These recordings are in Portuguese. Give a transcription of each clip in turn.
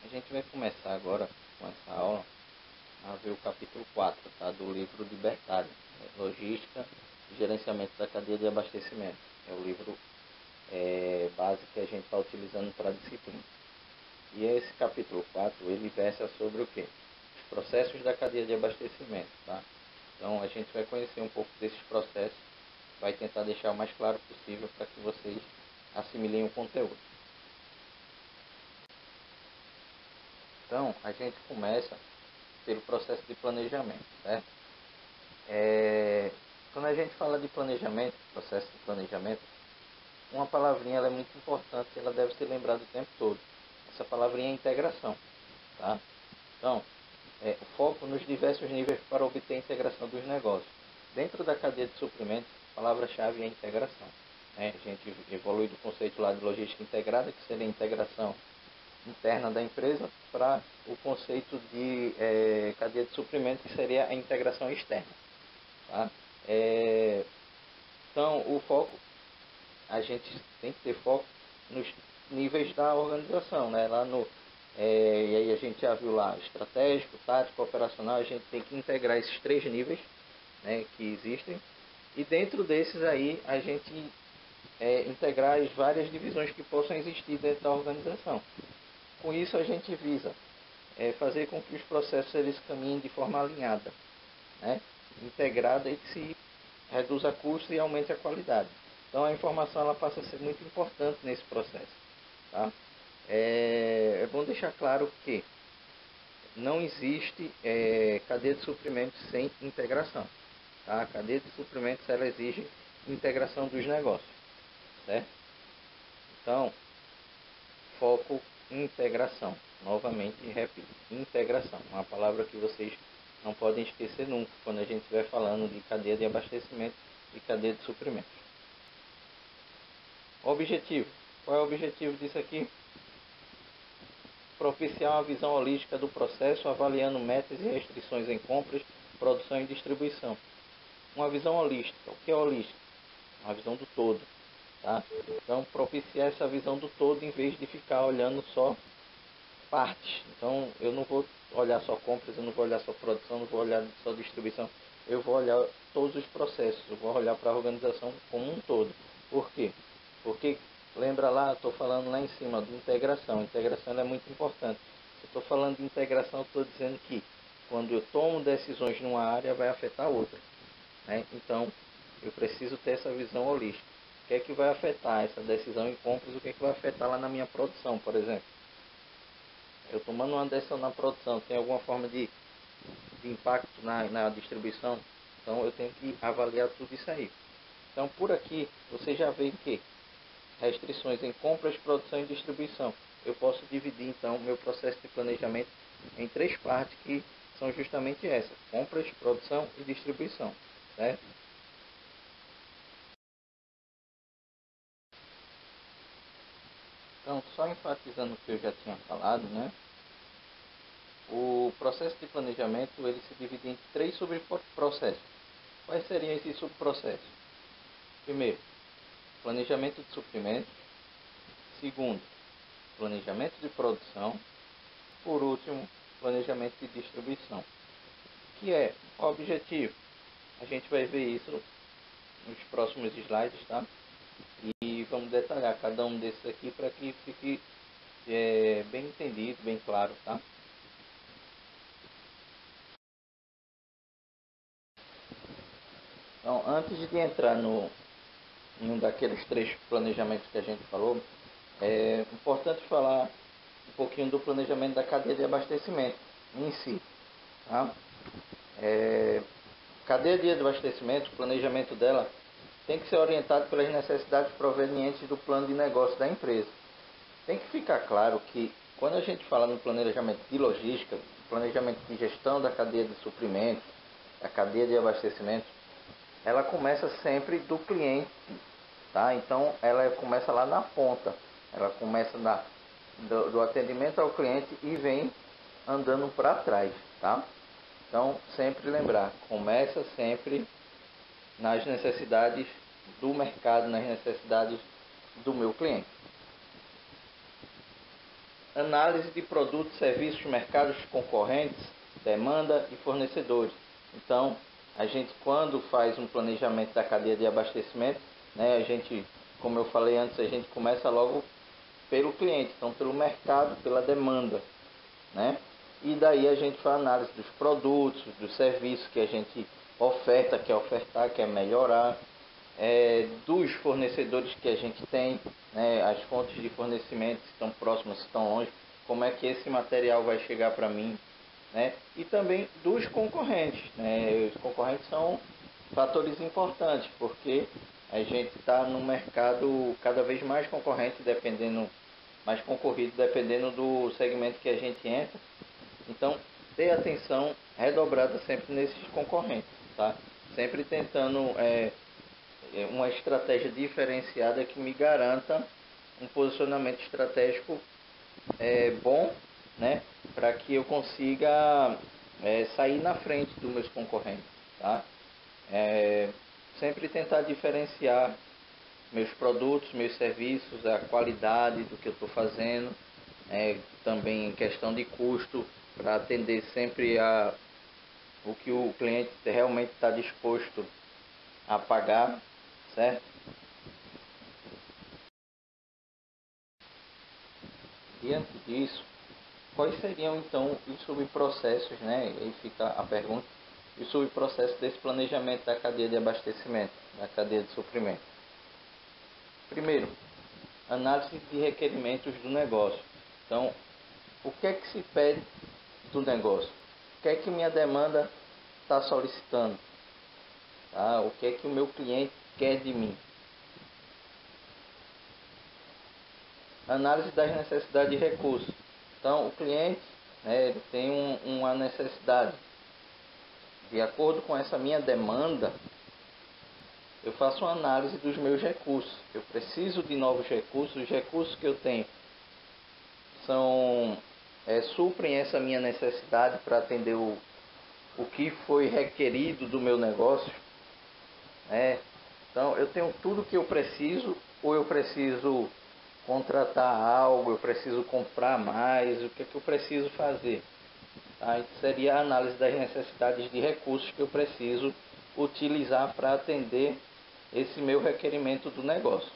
A gente vai começar agora com essa aula a ver o capítulo 4, tá? Do livro Libertário, Logística e Gerenciamento da Cadeia de Abastecimento. É o livro base que a gente está utilizando para a disciplina. E esse capítulo 4, ele versa sobre o quê? Os processos da cadeia de abastecimento, tá? Então a gente vai conhecer um pouco desses processos, vai tentar deixar o mais claro possível para que vocês assimilem o conteúdo. Então, a gente começa pelo processo de planejamento, certo? Quando a gente fala de planejamento, processo de planejamento, uma palavrinha ela é muito importante e ela deve ser lembrada o tempo todo. Essa palavrinha é integração, tá? Então, o foco nos diversos níveis para obter a integração dos negócios. Dentro da cadeia de suprimentos, a palavra-chave é integração. A gente evolui do conceito lá de logística integrada, que seria a integração interna da empresa, para o conceito de cadeia de suprimentos, que seria a integração externa. Tá? Então, o foco, a gente tem que ter foco nos níveis da organização, né? Lá no, e aí a gente já viu lá, estratégico, tático, operacional, a gente tem que integrar esses três níveis, né, que existem, e dentro desses aí a gente integrar as várias divisões que possam existir dentro da organização. Com isso a gente visa fazer com que os processos eles caminhem de forma alinhada, né, integrada, e que se reduza custos e aumente a qualidade. Então a informação ela passa a ser muito importante nesse processo. Tá? É bom deixar claro que não existe cadeia de suprimentos sem integração. Tá? A cadeia de suprimentos ela exige integração dos negócios, certo? Então, foco em integração. Novamente, repito, integração. Uma palavra que vocês não podem esquecer nunca quando a gente estiver falando de cadeia de abastecimento e cadeia de suprimentos. Objetivo. Qual é o objetivo disso aqui? Propiciar uma visão holística do processo, avaliando metas e restrições em compras, produção e distribuição. Uma visão holística. O que é holística? Uma visão do todo. Tá? Então, propiciar essa visão do todo em vez de ficar olhando só partes. Então, eu não vou olhar só compras, eu não vou olhar só produção, não vou olhar só distribuição. Eu vou olhar todos os processos, eu vou olhar para a organização como um todo. Por quê? Porque, lembra lá, estou falando lá em cima de integração. A integração é muito importante. Se eu estou falando de integração, estou dizendo que quando eu tomo decisões numa área, vai afetar outra. Né? Então, eu preciso ter essa visão holística. O que é que vai afetar essa decisão em compras? O que é que vai afetar lá na minha produção, por exemplo? Eu tomando uma decisão na produção, tem alguma forma de impacto na distribuição? Então, eu tenho que avaliar tudo isso aí. Então, por aqui, você já vê que restrições em compras, produção e distribuição. Eu posso dividir, então, meu processo de planejamento em três partes, que são justamente essas: compras, produção e distribuição. Certo? Então, só enfatizando o que eu já tinha falado, né? O processo de planejamento ele se divide em três subprocessos. Quais seriam esses subprocessos? Primeiro, planejamento de suprimentos. Segundo, planejamento de produção. Por último, planejamento de distribuição. Que é o objetivo? A gente vai ver isso nos próximos slides, tá? E vamos detalhar cada um desses aqui para que fique bem entendido, bem claro, tá? Então, antes de entrar em um daqueles três planejamentos que a gente falou, é importante falar um pouquinho do planejamento da cadeia de abastecimento em si. Tá? Cadeia de abastecimento, o planejamento dela tem que ser orientado pelas necessidades provenientes do plano de negócio da empresa. Tem que ficar claro que quando a gente fala no planejamento de logística, planejamento de gestão da cadeia de suprimentos, da cadeia de abastecimento, ela começa sempre do cliente, tá? Então ela começa lá na ponta, ela começa do atendimento ao cliente e vem andando para trás, tá? Então sempre lembrar, começa sempre nas necessidades do mercado, nas necessidades do meu cliente. análise de produtos, serviços, mercados concorrentes, demanda e fornecedores. Então, a gente quando faz um planejamento da cadeia de abastecimento, né, a gente, como eu falei antes, a gente começa logo pelo cliente, então pelo mercado, pela demanda, né? E daí a gente faz análise dos produtos, dos serviços que a gente oferta, quer ofertar, quer melhorar, dos fornecedores que a gente tem, né, as fontes de fornecimento, se estão próximas, se estão longe, como é que esse material vai chegar para mim, né? E também dos concorrentes, né? Os concorrentes são fatores importantes, porque a gente está num mercado cada vez mais concorrente, dependendo, mais concorrido, dependendo do segmento que a gente entra. Então, ter atenção redobrada sempre nesses concorrentes, tá? Sempre tentando uma estratégia diferenciada que me garanta um posicionamento estratégico bom, né? Para que eu consiga sair na frente dos meus concorrentes, tá? Sempre tentar diferenciar meus produtos, meus serviços, a qualidade do que eu estou fazendo, também em questão de custo, para atender sempre o que o cliente realmente está disposto a pagar, certo? Diante disso, quais seriam então os subprocessos, né? Aí fica a pergunta, os subprocessos desse planejamento da cadeia de abastecimento, da cadeia de suprimento. Primeiro, análise de requerimentos do negócio. Então, o que é que se pede do negócio? O que é que minha demanda está solicitando? Tá? O que é que o meu cliente quer de mim? Análise das necessidades de recursos. Então, o cliente, né, ele tem uma necessidade. De acordo com essa minha demanda, eu faço uma análise dos meus recursos. Eu preciso de novos recursos. Os recursos que eu tenho suprem essa minha necessidade para atender o que foi requerido do meu negócio. Né? Então, eu tenho tudo que eu preciso, ou eu preciso contratar algo, eu preciso comprar mais, o que é que eu preciso fazer? Tá? Isso seria a análise das necessidades de recursos que eu preciso utilizar para atender esse meu requerimento do negócio.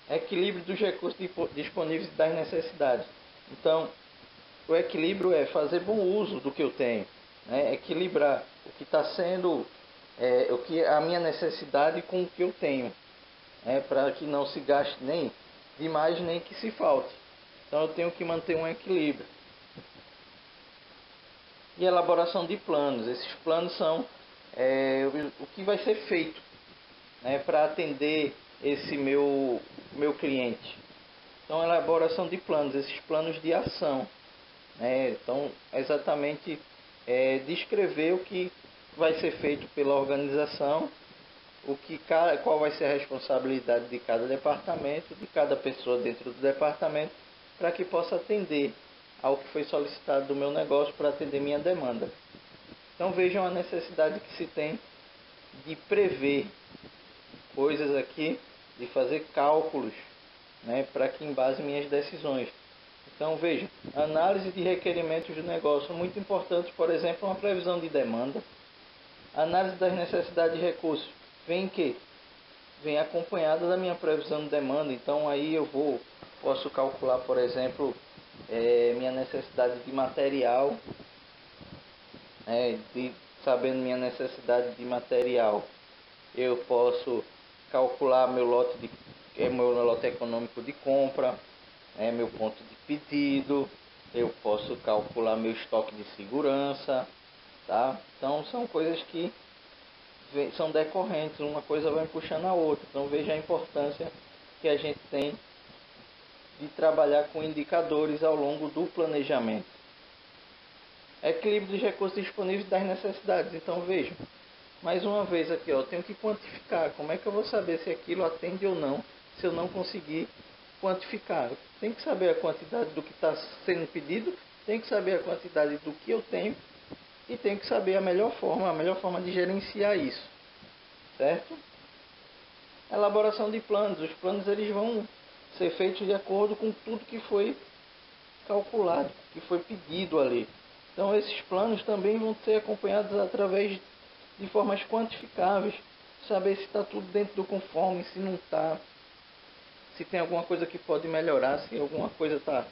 Equilíbrio dos recursos disponíveis e das necessidades. Então, o equilíbrio é fazer bom uso do que eu tenho, né? Equilibrar o que está sendo, o que a minha necessidade com o que eu tenho, né? Para que não se gaste nem demais nem que se falte. Então, eu tenho que manter um equilíbrio. E elaboração de planos. Esses planos são o que vai ser feito, né, para atender esse meu cliente. Então, elaboração de planos, esses planos de ação. Então, exatamente descrever o que vai ser feito pela organização, qual vai ser a responsabilidade de cada departamento, de cada pessoa dentro do departamento, para que possa atender ao que foi solicitado do meu negócio para atender minha demanda. Então vejam a necessidade que se tem de prever coisas aqui, de fazer cálculos, né, para que embase minhas decisões. Então vejam, análise de requerimentos do negócio, muito importante, por exemplo, uma previsão de demanda, análise das necessidades de recursos, vem acompanhada da minha previsão de demanda. Então aí posso calcular, por exemplo, minha necessidade de material, sabendo minha necessidade de material, eu posso calcular meu lote econômico de compra, meu ponto de pedido, eu posso calcular meu estoque de segurança, tá? Então são coisas que são decorrentes, uma coisa vai puxando a outra. Então veja a importância que a gente tem de trabalhar com indicadores ao longo do planejamento. Equilíbrio dos recursos disponíveis das necessidades. Então vejam, mais uma vez aqui, eu tenho que quantificar. Como é que eu vou saber se aquilo atende ou não, se eu não conseguir quantificar? Tem que saber a quantidade do que está sendo pedido, tem que saber a quantidade do que eu tenho e tem que saber a melhor forma de gerenciar isso, certo? Elaboração de planos. Os planos eles vão ser feitos de acordo com tudo que foi calculado, que foi pedido ali. Então esses planos também vão ser acompanhados através de formas quantificáveis, saber se está tudo dentro do conforme, se não está, se tem alguma coisa que pode melhorar, se alguma coisa está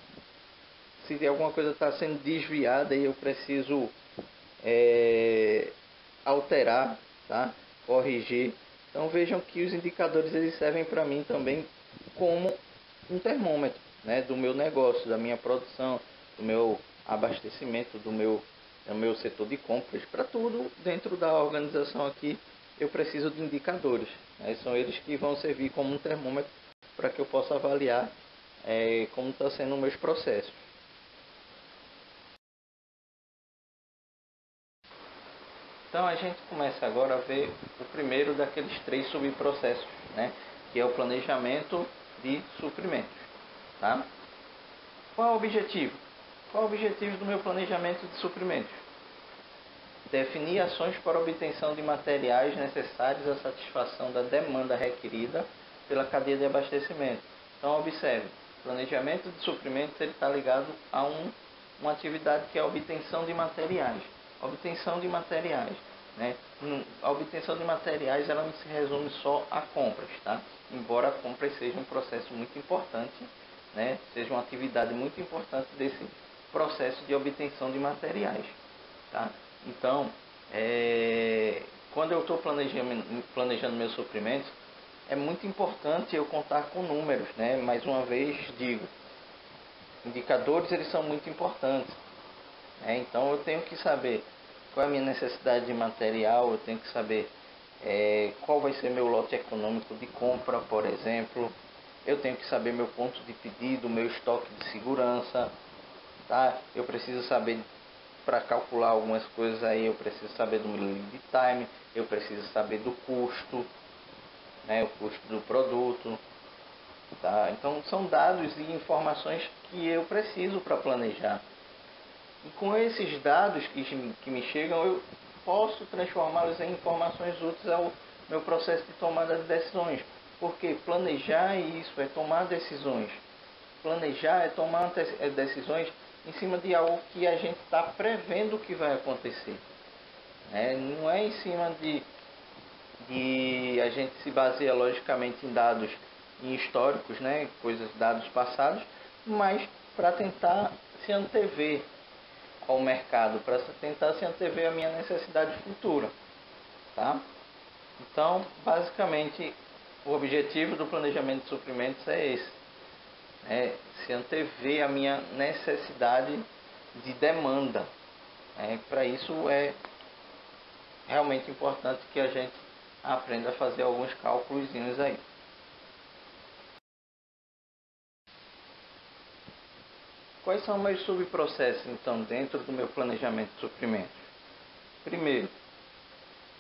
sendo desviada e eu preciso alterar, tá? Corrigir. Então vejam que os indicadores eles servem para mim também como um termômetro, né, do meu negócio, da minha produção, do meu abastecimento, do meu setor de compras, para tudo dentro da organização aqui eu preciso de indicadores, né? São eles que vão servir como um termômetro para que eu possa avaliar como está sendo os meus processos. Então a gente começa agora a ver o primeiro daqueles 3 subprocessos, né? Que é o planejamento de suprimentos. Tá? Qual é o objetivo? Qual é o objetivo do meu planejamento de suprimentos? Definir ações para obtenção de materiais necessários à satisfação da demanda requerida pela cadeia de abastecimento. Então observe, planejamento de suprimentos está ligado a uma atividade que é a obtenção de materiais. Obtenção de materiais, né? A obtenção de materiais ela não se resume só a compras, tá? Embora a compra seja um processo muito importante, né? Seja uma atividade muito importante desse processo de obtenção de materiais, tá? Então, quando eu estou planejando meus suprimentos, é muito importante eu contar com números, né? Mais uma vez digo, indicadores eles são muito importantes. Então eu tenho que saber qual é a minha necessidade de material, eu tenho que saber qual vai ser meu lote econômico de compra, por exemplo. Eu tenho que saber meu ponto de pedido, meu estoque de segurança, tá? Eu preciso saber, para calcular algumas coisas aí, eu preciso saber do meu lead time, eu preciso saber do custo, né? O custo do produto, tá? Então são dados e informações que eu preciso para planejar. E com esses dados que me chegam, eu posso transformá-los em informações úteis ao meu processo de tomada de decisões. Porque planejar isso é tomar decisões. Planejar é tomar decisões em cima de algo que a gente está prevendo que vai acontecer. Não é em cima de a gente se baseia logicamente em dados históricos, né? Dados passados, mas para tentar se antever ao mercado, para tentar se antever a minha necessidade futura, tá? Então, basicamente, o objetivo do planejamento de suprimentos é esse, se antever a minha necessidade de demanda. Para isso é realmente importante que a gente aprenda a fazer alguns cálculos aí. Quais são meus subprocessos, então, dentro do meu planejamento de suprimentos? Primeiro,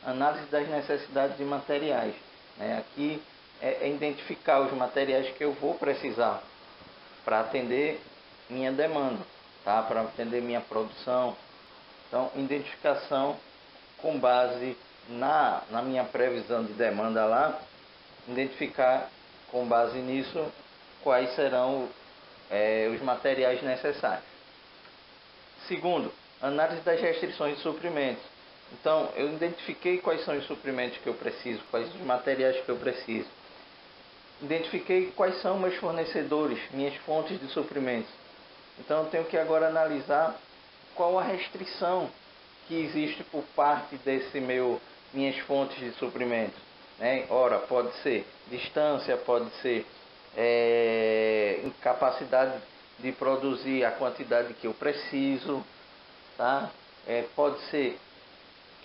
análise das necessidades de materiais. Aqui é identificar os materiais que eu vou precisar para atender minha demanda, tá? Para atender minha produção. Então, identificação com base na minha previsão de demanda lá, identificar com base nisso quais serão os materiais necessários. Segundo, análise das restrições de suprimentos. Então, eu identifiquei quais são os suprimentos que eu preciso, quais os materiais que eu preciso. Identifiquei quais são meus fornecedores, minhas fontes de suprimentos. Então, eu tenho que agora analisar qual a restrição que existe por parte minhas fontes de suprimentos. Ora, pode ser distância, pode ser incapacidade de produzir a quantidade que eu preciso, tá? Pode ser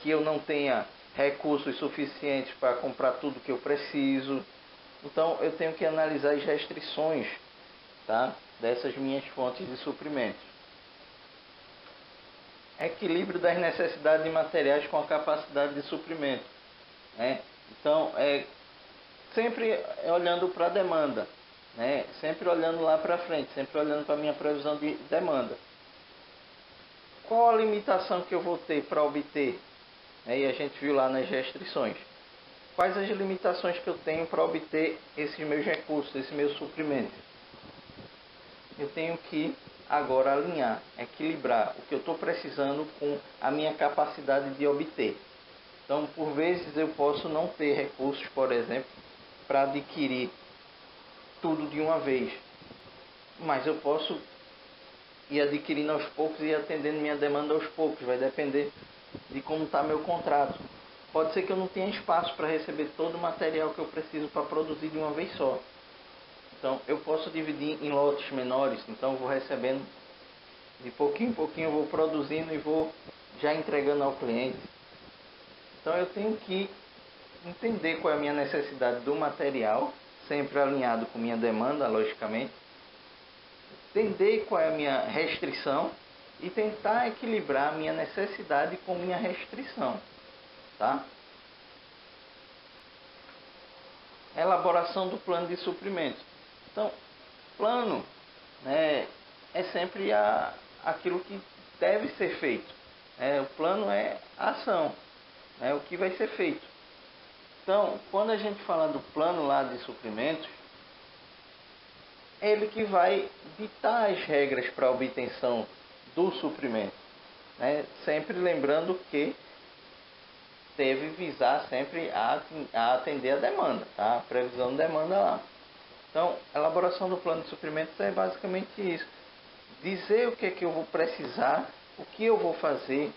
que eu não tenha recursos suficientes para comprar tudo que eu preciso. Então eu tenho que analisar as restrições, tá? Dessas minhas fontes de suprimentos. Equilíbrio das necessidades de materiais com a capacidade de suprimento. Então, sempre olhando para a demanda, sempre olhando lá para frente, sempre olhando para a minha previsão de demanda. Qual a limitação que eu vou ter para obter? E a gente viu lá nas restrições. Quais as limitações que eu tenho para obter esses meus recursos, esses meus suprimentos? eu tenho que agora alinhar, equilibrar o que eu estou precisando com a minha capacidade de obter. Então, por vezes eu posso não ter recursos, por exemplo, para adquirir tudo de uma vez, mas eu posso ir adquirindo aos poucos e atendendo minha demanda aos poucos. Vai depender de como está meu contrato. Pode ser que eu não tenha espaço para receber todo o material que eu preciso para produzir de uma vez só. Então eu posso dividir em lotes menores. Então eu vou recebendo de pouquinho em pouquinho, eu vou produzindo e vou já entregando ao cliente. Então eu tenho que entender qual é a minha necessidade do material, sempre alinhado com minha demanda, logicamente. Entender qual é a minha restrição e tentar equilibrar a minha necessidade com minha restrição, tá? Elaboração do plano de suprimentos. Então, plano, né, é sempre aquilo que deve ser feito. O plano é a ação, né, o que vai ser feito. Então, quando a gente fala do plano lá de suprimentos, ele que vai ditar as regras para a obtenção do suprimento, né? Sempre lembrando que deve visar sempre a atender a demanda, tá? A previsão de demanda lá. Então, a elaboração do plano de suprimentos é basicamente isso. Dizer o que é que eu vou precisar, o que eu vou fazer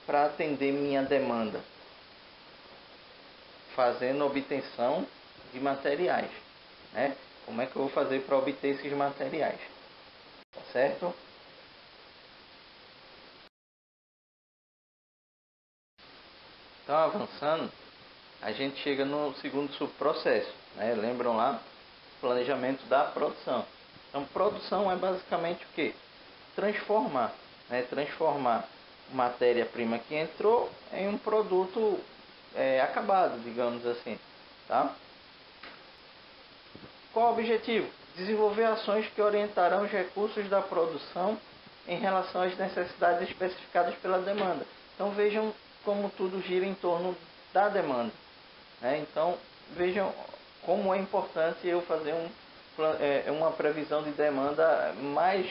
para atender minha demanda, fazendo obtenção de materiais, né? Como é que eu vou fazer para obter esses materiais, tá certo? Então, avançando, a gente chega no segundo subprocesso, né? Lembram lá? Planejamento da produção. Então, produção é basicamente o que? Transformar, né? Transformar matéria-prima que entrou em um produto acabado, digamos assim, tá? Qual o objetivo? Desenvolver ações que orientarão os recursos da produção em relação às necessidades especificadas pela demanda. Então vejam como tudo gira em torno da demanda, né? Então vejam como é importante eu fazer uma previsão de demanda mais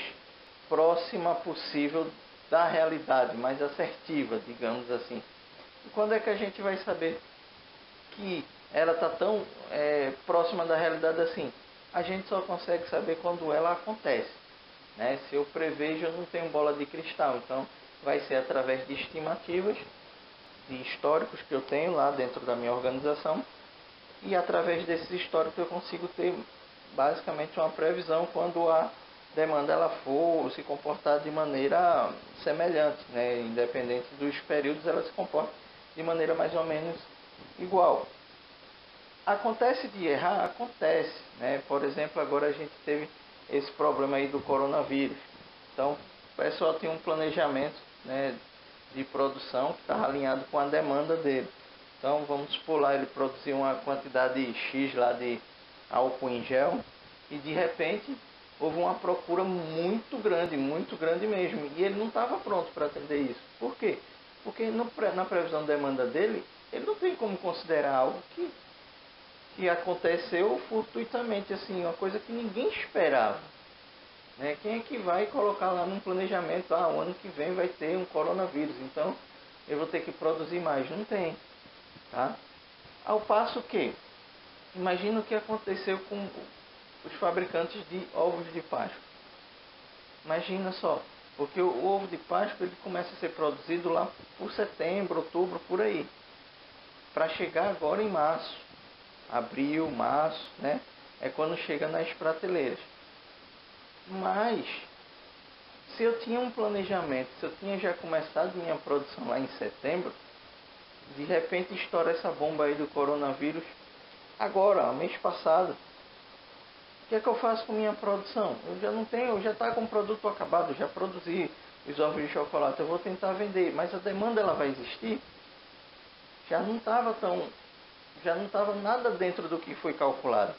próxima possível da realidade, mais assertiva, digamos assim. E quando é que a gente vai saber que ela está tão próxima da realidade assim? A gente só consegue saber quando ela acontece, né? Se eu prevejo, eu não tenho bola de cristal, então vai ser através de estimativas, de históricos que eu tenho lá dentro da minha organização, e através desses históricos eu consigo ter basicamente uma previsão quando a demanda ela for se comportar de maneira semelhante, né? Independente dos períodos, ela se comporta de maneira mais ou menos igual. Acontece de errar? Acontece, né? Por exemplo, agora a gente teve esse problema aí do coronavírus. Então, o pessoal tinha um planejamento, né, de produção que estava alinhado com a demanda dele. Então, vamos supor lá, ele produziu uma quantidade X lá de álcool em gel e de repente houve uma procura muito grande mesmo. E ele não estava pronto para atender isso. Por quê? Porque na previsão de demanda dele, ele não tem como considerar algo que aconteceu fortuitamente, assim, uma coisa que ninguém esperava, né? Quem é que vai colocar lá num planejamento, o ano que vem vai ter um coronavírus, então eu vou ter que produzir mais? Não tem, tá? Ao passo que, imagina o que aconteceu com os fabricantes de ovos de Páscoa. Imagina só, porque o ovo de Páscoa ele começa a ser produzido lá por setembro, outubro, por aí, para chegar agora em março. Abril, março, né? É quando chega nas prateleiras. Mas, se eu tinha um planejamento, se eu tinha já começado minha produção lá em setembro, de repente estoura essa bomba aí do coronavírus, agora, mês passado. O que é que eu faço com minha produção? Eu já não tenho, já está com o produto acabado, já produzi os ovos de chocolate, eu vou tentar vender, mas a demanda ela vai existir? Já não estava nada dentro do que foi calculado.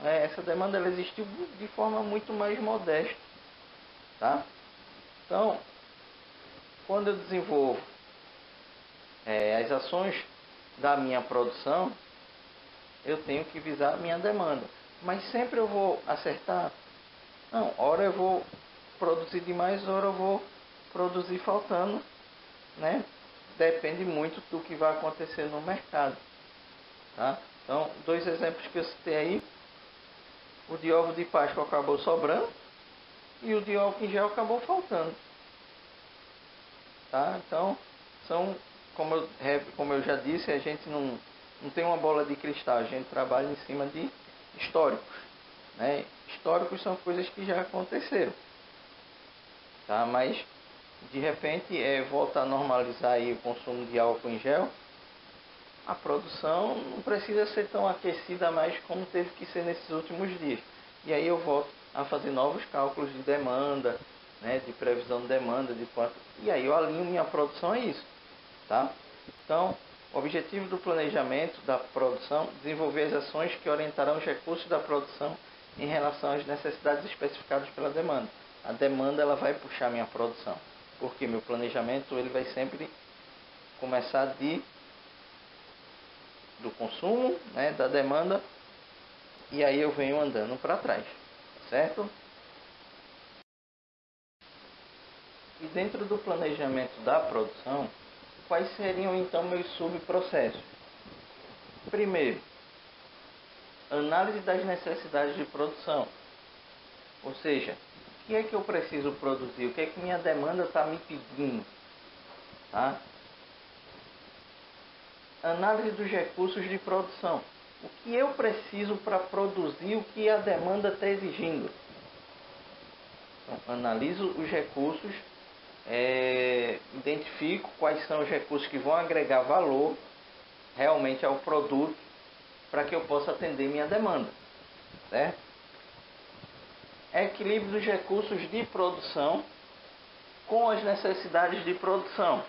Essa demanda ela existiu de forma muito mais modesta, tá? Então, quando eu desenvolvo as ações da minha produção, eu tenho que visar a minha demanda. Mas sempre eu vou acertar? Não, hora eu vou produzir demais, hora eu vou produzir faltando, né? Depende muito do que vai acontecer no mercado, tá? Então, dois exemplos que eu citei aí, o de ovo de Páscoa acabou sobrando e o de álcool em gel acabou faltando, tá? Então, são, como eu já disse, a gente não tem uma bola de cristal, a gente trabalha em cima de históricos, né? Históricos são coisas que já aconteceram, tá? Mas de repente volta a normalizar aí o consumo de álcool em gel, a produção não precisa ser tão aquecida mais como teve que ser nesses últimos dias. E aí eu volto a fazer novos cálculos de demanda, né, de previsão de demanda, de quanto. E aí eu alinho minha produção a isso, tá? Então, o objetivo do planejamento da produção é desenvolver as ações que orientarão os recursos da produção em relação às necessidades especificadas pela demanda. A demanda ela vai puxar minha produção, porque meu planejamento ele vai sempre começar do consumo, né, da demanda, e aí eu venho andando para trás, certo? E dentro do planejamento da produção, quais seriam então meus subprocessos? Primeiro, análise das necessidades de produção, ou seja, o que é que eu preciso produzir, o que é que minha demanda está me pedindo, tá? Análise dos recursos de produção, o que eu preciso para produzir o que a demanda está exigindo. Então, analiso os recursos, identifico quais são os recursos que vão agregar valor realmente ao produto para que eu possa atender minha demanda, certo? Equilíbrio dos recursos de produção com as necessidades de produção.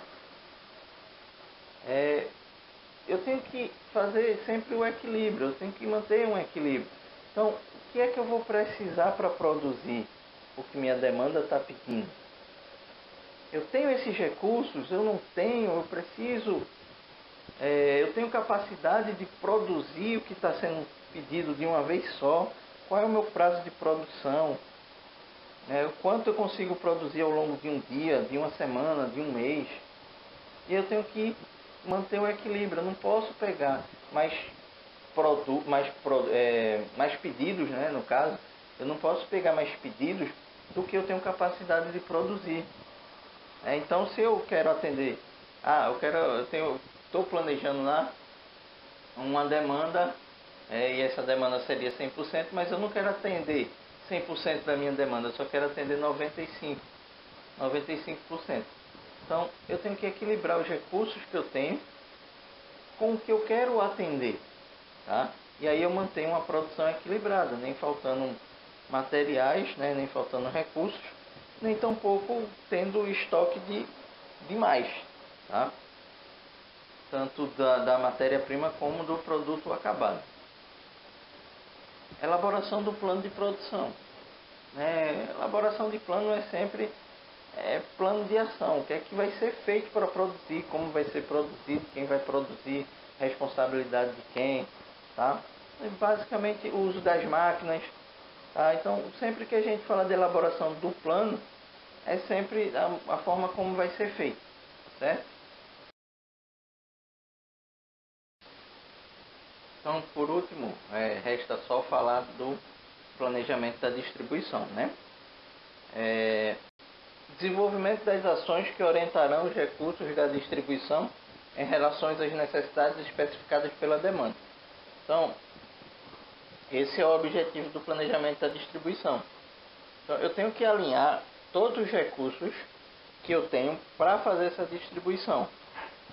Eu tenho que fazer sempre o equilíbrio, eu tenho que manter um equilíbrio. Então, o que é que eu vou precisar para produzir o que minha demanda está pedindo? Eu tenho esses recursos, eu não tenho, eu preciso, eu tenho capacidade de produzir o que está sendo pedido de uma vez só. Qual é o meu prazo de produção? O quanto eu consigo produzir ao longo de um dia, de uma semana, de um mês? E eu tenho que manter o equilíbrio. Eu não posso pegar mais pedidos, né, no caso. Eu não posso pegar mais pedidos do que eu tenho capacidade de produzir. Então, se eu quero atender, estou planejando lá uma demanda, e essa demanda seria 100%, mas eu não quero atender 100% da minha demanda, eu só quero atender 95%. Então, eu tenho que equilibrar os recursos que eu tenho com o que eu quero atender, tá? E aí eu mantenho uma produção equilibrada, nem faltando materiais, né, nem faltando recursos, nem tampouco tendo estoque de mais, tá? Tanto da matéria-prima como do produto acabado. Elaboração do plano de produção. Elaboração de plano é sempre plano de ação. O que é que vai ser feito para produzir, como vai ser produzido, quem vai produzir, responsabilidade de quem, tá? Basicamente o uso das máquinas, tá? Então, sempre que a gente fala de elaboração do plano, é sempre a forma como vai ser feito, certo? Então, por último, resta só falar do planejamento da distribuição, né? Desenvolvimento das ações que orientarão os recursos da distribuição em relação às necessidades especificadas pela demanda. Então, esse é o objetivo do planejamento da distribuição. Então, eu tenho que alinhar todos os recursos que eu tenho para fazer essa distribuição.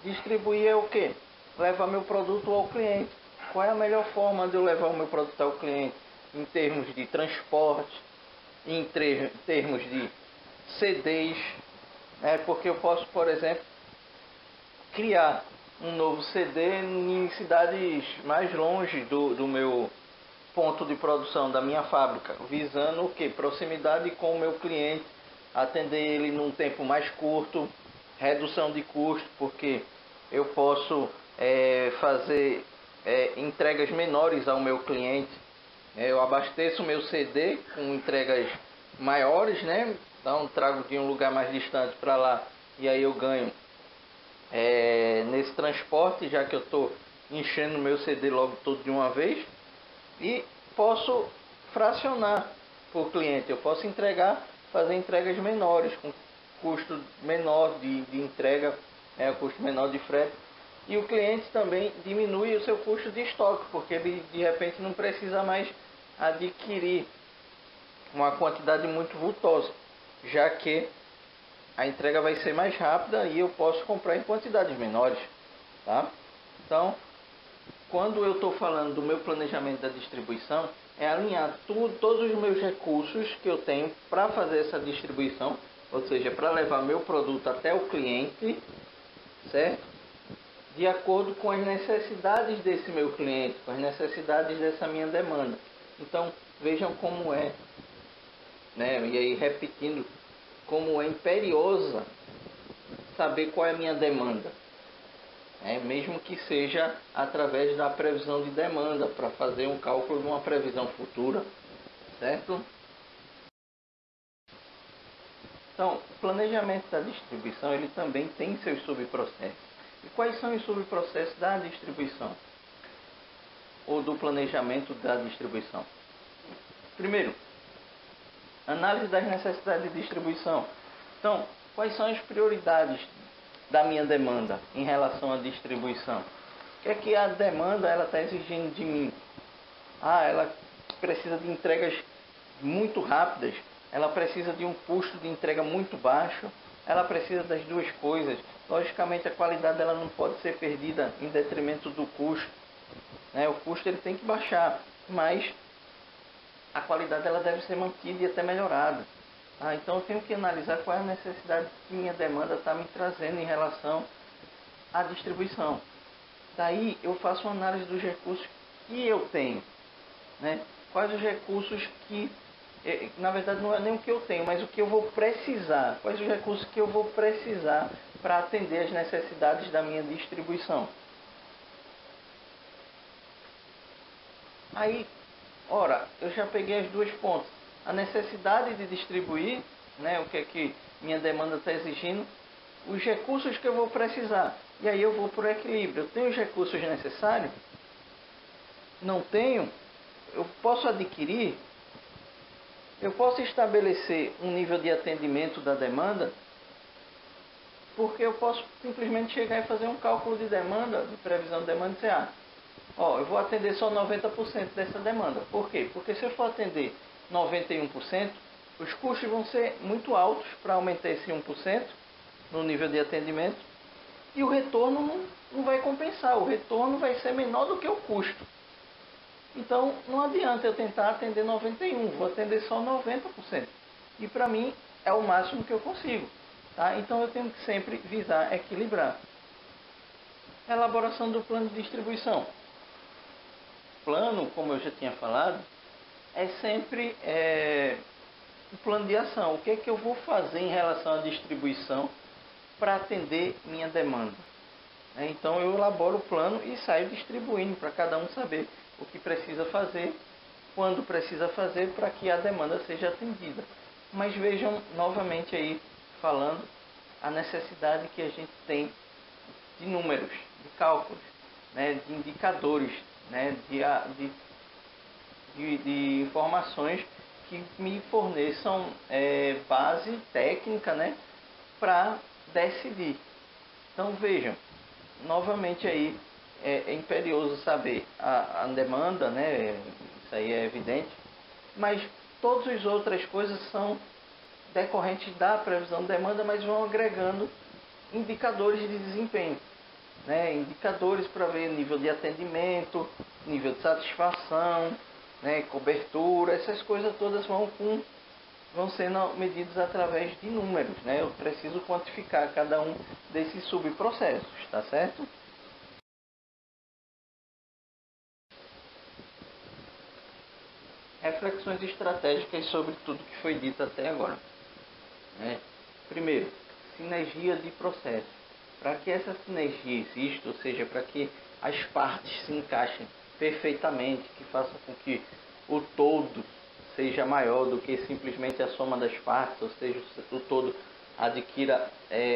Distribuir é o quê? Levar meu produto ao cliente. Qual é a melhor forma de eu levar o meu produto ao cliente? Em termos de transporte, em termos de CDs, porque eu posso, por exemplo, criar um novo CD em cidades mais longe do meu ponto de produção, da minha fábrica, visando o que? Proximidade com o meu cliente, atender ele num tempo mais curto, redução de custo, porque eu posso fazer entregas menores ao meu cliente. Eu abasteço o meu CD com entregas maiores, né? Então trago de um lugar mais distante para lá e aí eu ganho nesse transporte, já que eu estou enchendo meu CD logo todo de uma vez. E posso fracionar para o cliente, eu posso fazer entregas menores, com custo menor de entrega, custo menor de frete. E o cliente também diminui o seu custo de estoque, porque ele de repente não precisa mais adquirir uma quantidade muito vultosa, já que a entrega vai ser mais rápida e eu posso comprar em quantidades menores, tá? Então, quando eu estou falando do meu planejamento da distribuição, é alinhar todos os meus recursos que eu tenho para fazer essa distribuição, ou seja, para levar meu produto até o cliente, certo? De acordo com as necessidades desse meu cliente, com as necessidades dessa minha demanda. Então, vejam como é, né? E aí repetindo, como é imperiosa saber qual é a minha demanda. Mesmo que seja através da previsão de demanda, para fazer um cálculo de uma previsão futura, certo? Então, o planejamento da distribuição, ele também tem seus subprocessos. E quais são os subprocessos da distribuição? Ou do planejamento da distribuição? Primeiro, análise das necessidades de distribuição. Então, quais são as prioridades da minha demanda em relação à distribuição? O que é que a demanda está exigindo de mim? Ela precisa de entregas muito rápidas, ela precisa de um custo de entrega muito baixo, ela precisa das duas coisas. Logicamente a qualidade ela não pode ser perdida em detrimento do custo, né? O custo ele tem que baixar, mas a qualidade ela deve ser mantida e até melhorada. Então eu tenho que analisar qual é a necessidade que minha demanda está me trazendo em relação à distribuição. Daí eu faço uma análise dos recursos que eu tenho, né? Quais os recursos que, na verdade não é nem o que eu tenho, mas o que eu vou precisar. Quais os recursos que eu vou precisar para atender as necessidades da minha distribuição. Aí, ora, eu já peguei as duas pontas. A necessidade de distribuir, né, o que é que minha demanda está exigindo, os recursos que eu vou precisar. E aí eu vou por equilíbrio. Eu tenho os recursos necessários? Não tenho? Eu posso adquirir? Eu posso estabelecer um nível de atendimento da demanda? Porque eu posso simplesmente chegar e fazer um cálculo de demanda, de previsão de demanda e dizer, eu vou atender só 90% dessa demanda. Por quê? Porque se eu for atender 91%, os custos vão ser muito altos para aumentar esse 1% no nível de atendimento e o retorno não vai compensar. O retorno vai ser menor do que o custo. Então não adianta eu tentar atender 91%, vou atender só 90%. E para mim é o máximo que eu consigo. Tá? Então eu tenho que sempre visar equilibrar. Elaboração do plano de distribuição. Plano, como eu já tinha falado, é sempre um plano de ação. O que é que eu vou fazer em relação à distribuição para atender minha demanda? Então eu elaboro o plano e saio distribuindo para cada um saber o que precisa fazer, quando precisa fazer para que a demanda seja atendida. Mas vejam novamente aí falando a necessidade que a gente tem de números, de cálculos, né, de indicadores, né, de informações que me forneçam base técnica, né, para decidir. Então vejam, novamente aí é imperioso saber a demanda, né, isso aí é evidente, mas todas as outras coisas são decorrentes da previsão de demanda, mas vão agregando indicadores de desempenho, né? Indicadores para ver nível de atendimento, nível de satisfação, né? Cobertura, essas coisas todas vão sendo medidas através de números, né? Eu preciso quantificar cada um desses subprocessos, tá certo? Reflexões estratégicas sobre tudo que foi dito até agora, né? Primeiro, sinergia de processo. Para que essa sinergia exista, ou seja, para que as partes se encaixem perfeitamente, que faça com que o todo seja maior do que simplesmente a soma das partes, ou seja, o todo adquira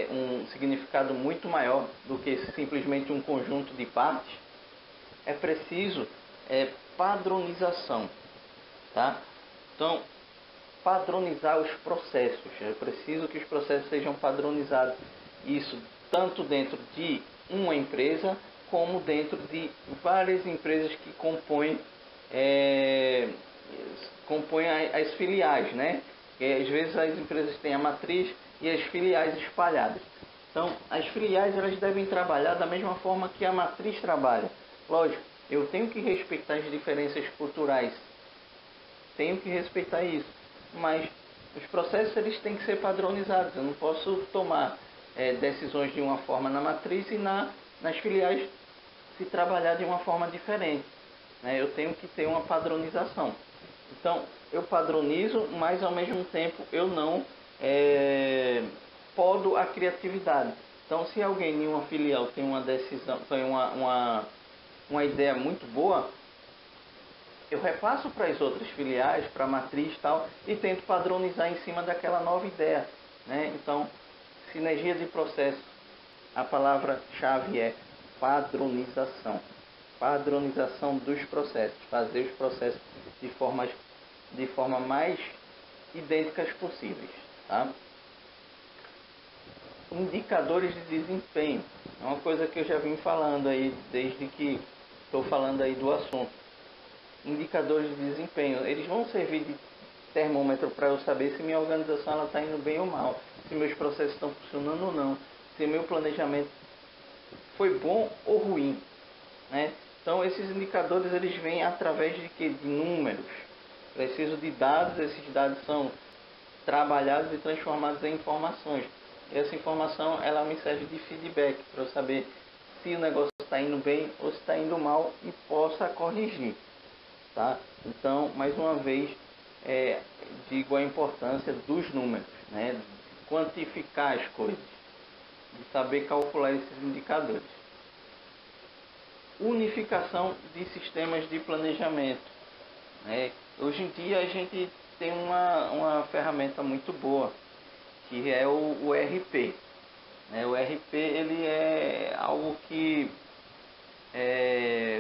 um significado muito maior do que simplesmente um conjunto de partes, é preciso padronização, tá? Então, padronizar os processos, é preciso que os processos sejam padronizados, isso tanto dentro de uma empresa como dentro de várias empresas que compõem as filiais, né? E às vezes as empresas têm a matriz e as filiais espalhadas. Então, as filiais elas devem trabalhar da mesma forma que a matriz trabalha. Lógico, eu tenho que respeitar as diferenças culturais, tenho que respeitar isso, mas os processos eles têm que ser padronizados. Eu não posso tomar decisões de uma forma na matriz e nas filiais se trabalhar de uma forma diferente, né? Eu tenho que ter uma padronização. Então, eu padronizo, mas ao mesmo tempo eu não podo a criatividade. Então, se alguém em uma filial tem uma decisão, tem uma ideia muito boa, eu repasso para as outras filiais, para a matriz e tal, e tento padronizar em cima daquela nova ideia, né? Então, sinergia de processo, a palavra-chave é padronização. Padronização dos processos, fazer os processos de forma mais idênticas possíveis, tá? Indicadores de desempenho, é uma coisa que eu já vim falando aí desde que estou falando aí do assunto. Indicadores de desempenho, eles vão servir de termômetro para eu saber se minha organização está indo bem ou mal, se meus processos estão funcionando ou não, se meu planejamento foi bom ou ruim, né? Então esses indicadores eles vêm através de que? De números. Preciso de dados, esses dados são trabalhados e transformados em informações. E essa informação ela me serve de feedback para eu saber se o negócio está indo bem ou se está indo mal e possa corrigir, tá? Então, mais uma vez, digo a importância dos números, né? Quantificar as coisas, de saber calcular esses indicadores. Unificação de sistemas de planejamento, né? Hoje em dia a gente tem uma ferramenta muito boa, que é o ERP, né? O ERP ele é algo que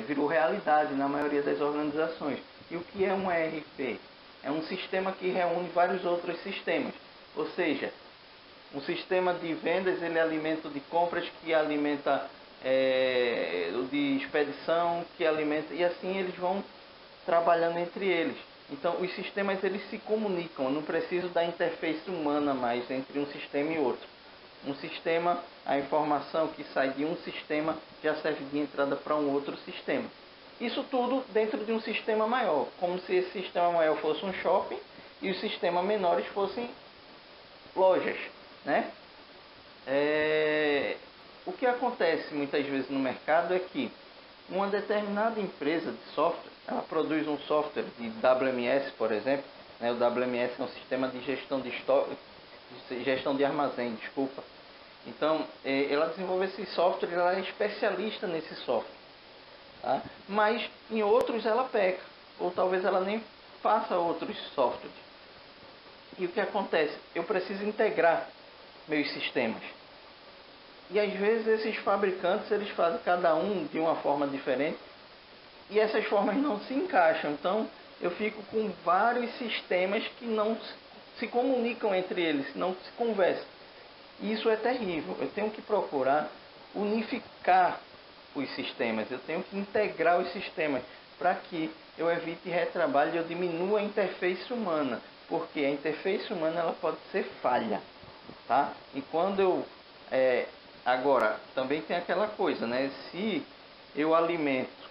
virou realidade na maioria das organizações. E o que é um ERP? É um sistema que reúne vários outros sistemas, ou seja, um sistema de vendas ele alimenta o de compras, que alimenta o de expedição, que alimenta, e assim eles vão trabalhando entre eles. Então os sistemas eles se comunicam, eu não preciso da interface humana mais entre um sistema e outro. Um sistema, a informação que sai de um sistema já serve de entrada para um outro sistema. Isso tudo dentro de um sistema maior, como se esse sistema maior fosse um shopping e os sistemas menores fossem lojas, né? O que acontece muitas vezes no mercado é que uma determinada empresa de software, ela produz um software de WMS, por exemplo, né? O WMS é um sistema de gestão de estoque, gestão de armazém, desculpa. Então, ela desenvolve esse software, ela é especialista nesse software, tá? Mas em outros ela peca, ou talvez ela nem faça outros softwares. E o que acontece? Eu preciso integrar meus sistemas. E às vezes esses fabricantes eles fazem cada um de uma forma diferente e essas formas não se encaixam. Então eu fico com vários sistemas que não se comunicam entre eles, não se conversam. E isso é terrível. Eu tenho que procurar unificar os sistemas, eu tenho que integrar os sistemas para que eu evite retrabalho e eu diminua a interface humana, porque a interface humana ela pode ser falha, tá? E quando eu agora também tem aquela coisa, né? Se eu alimento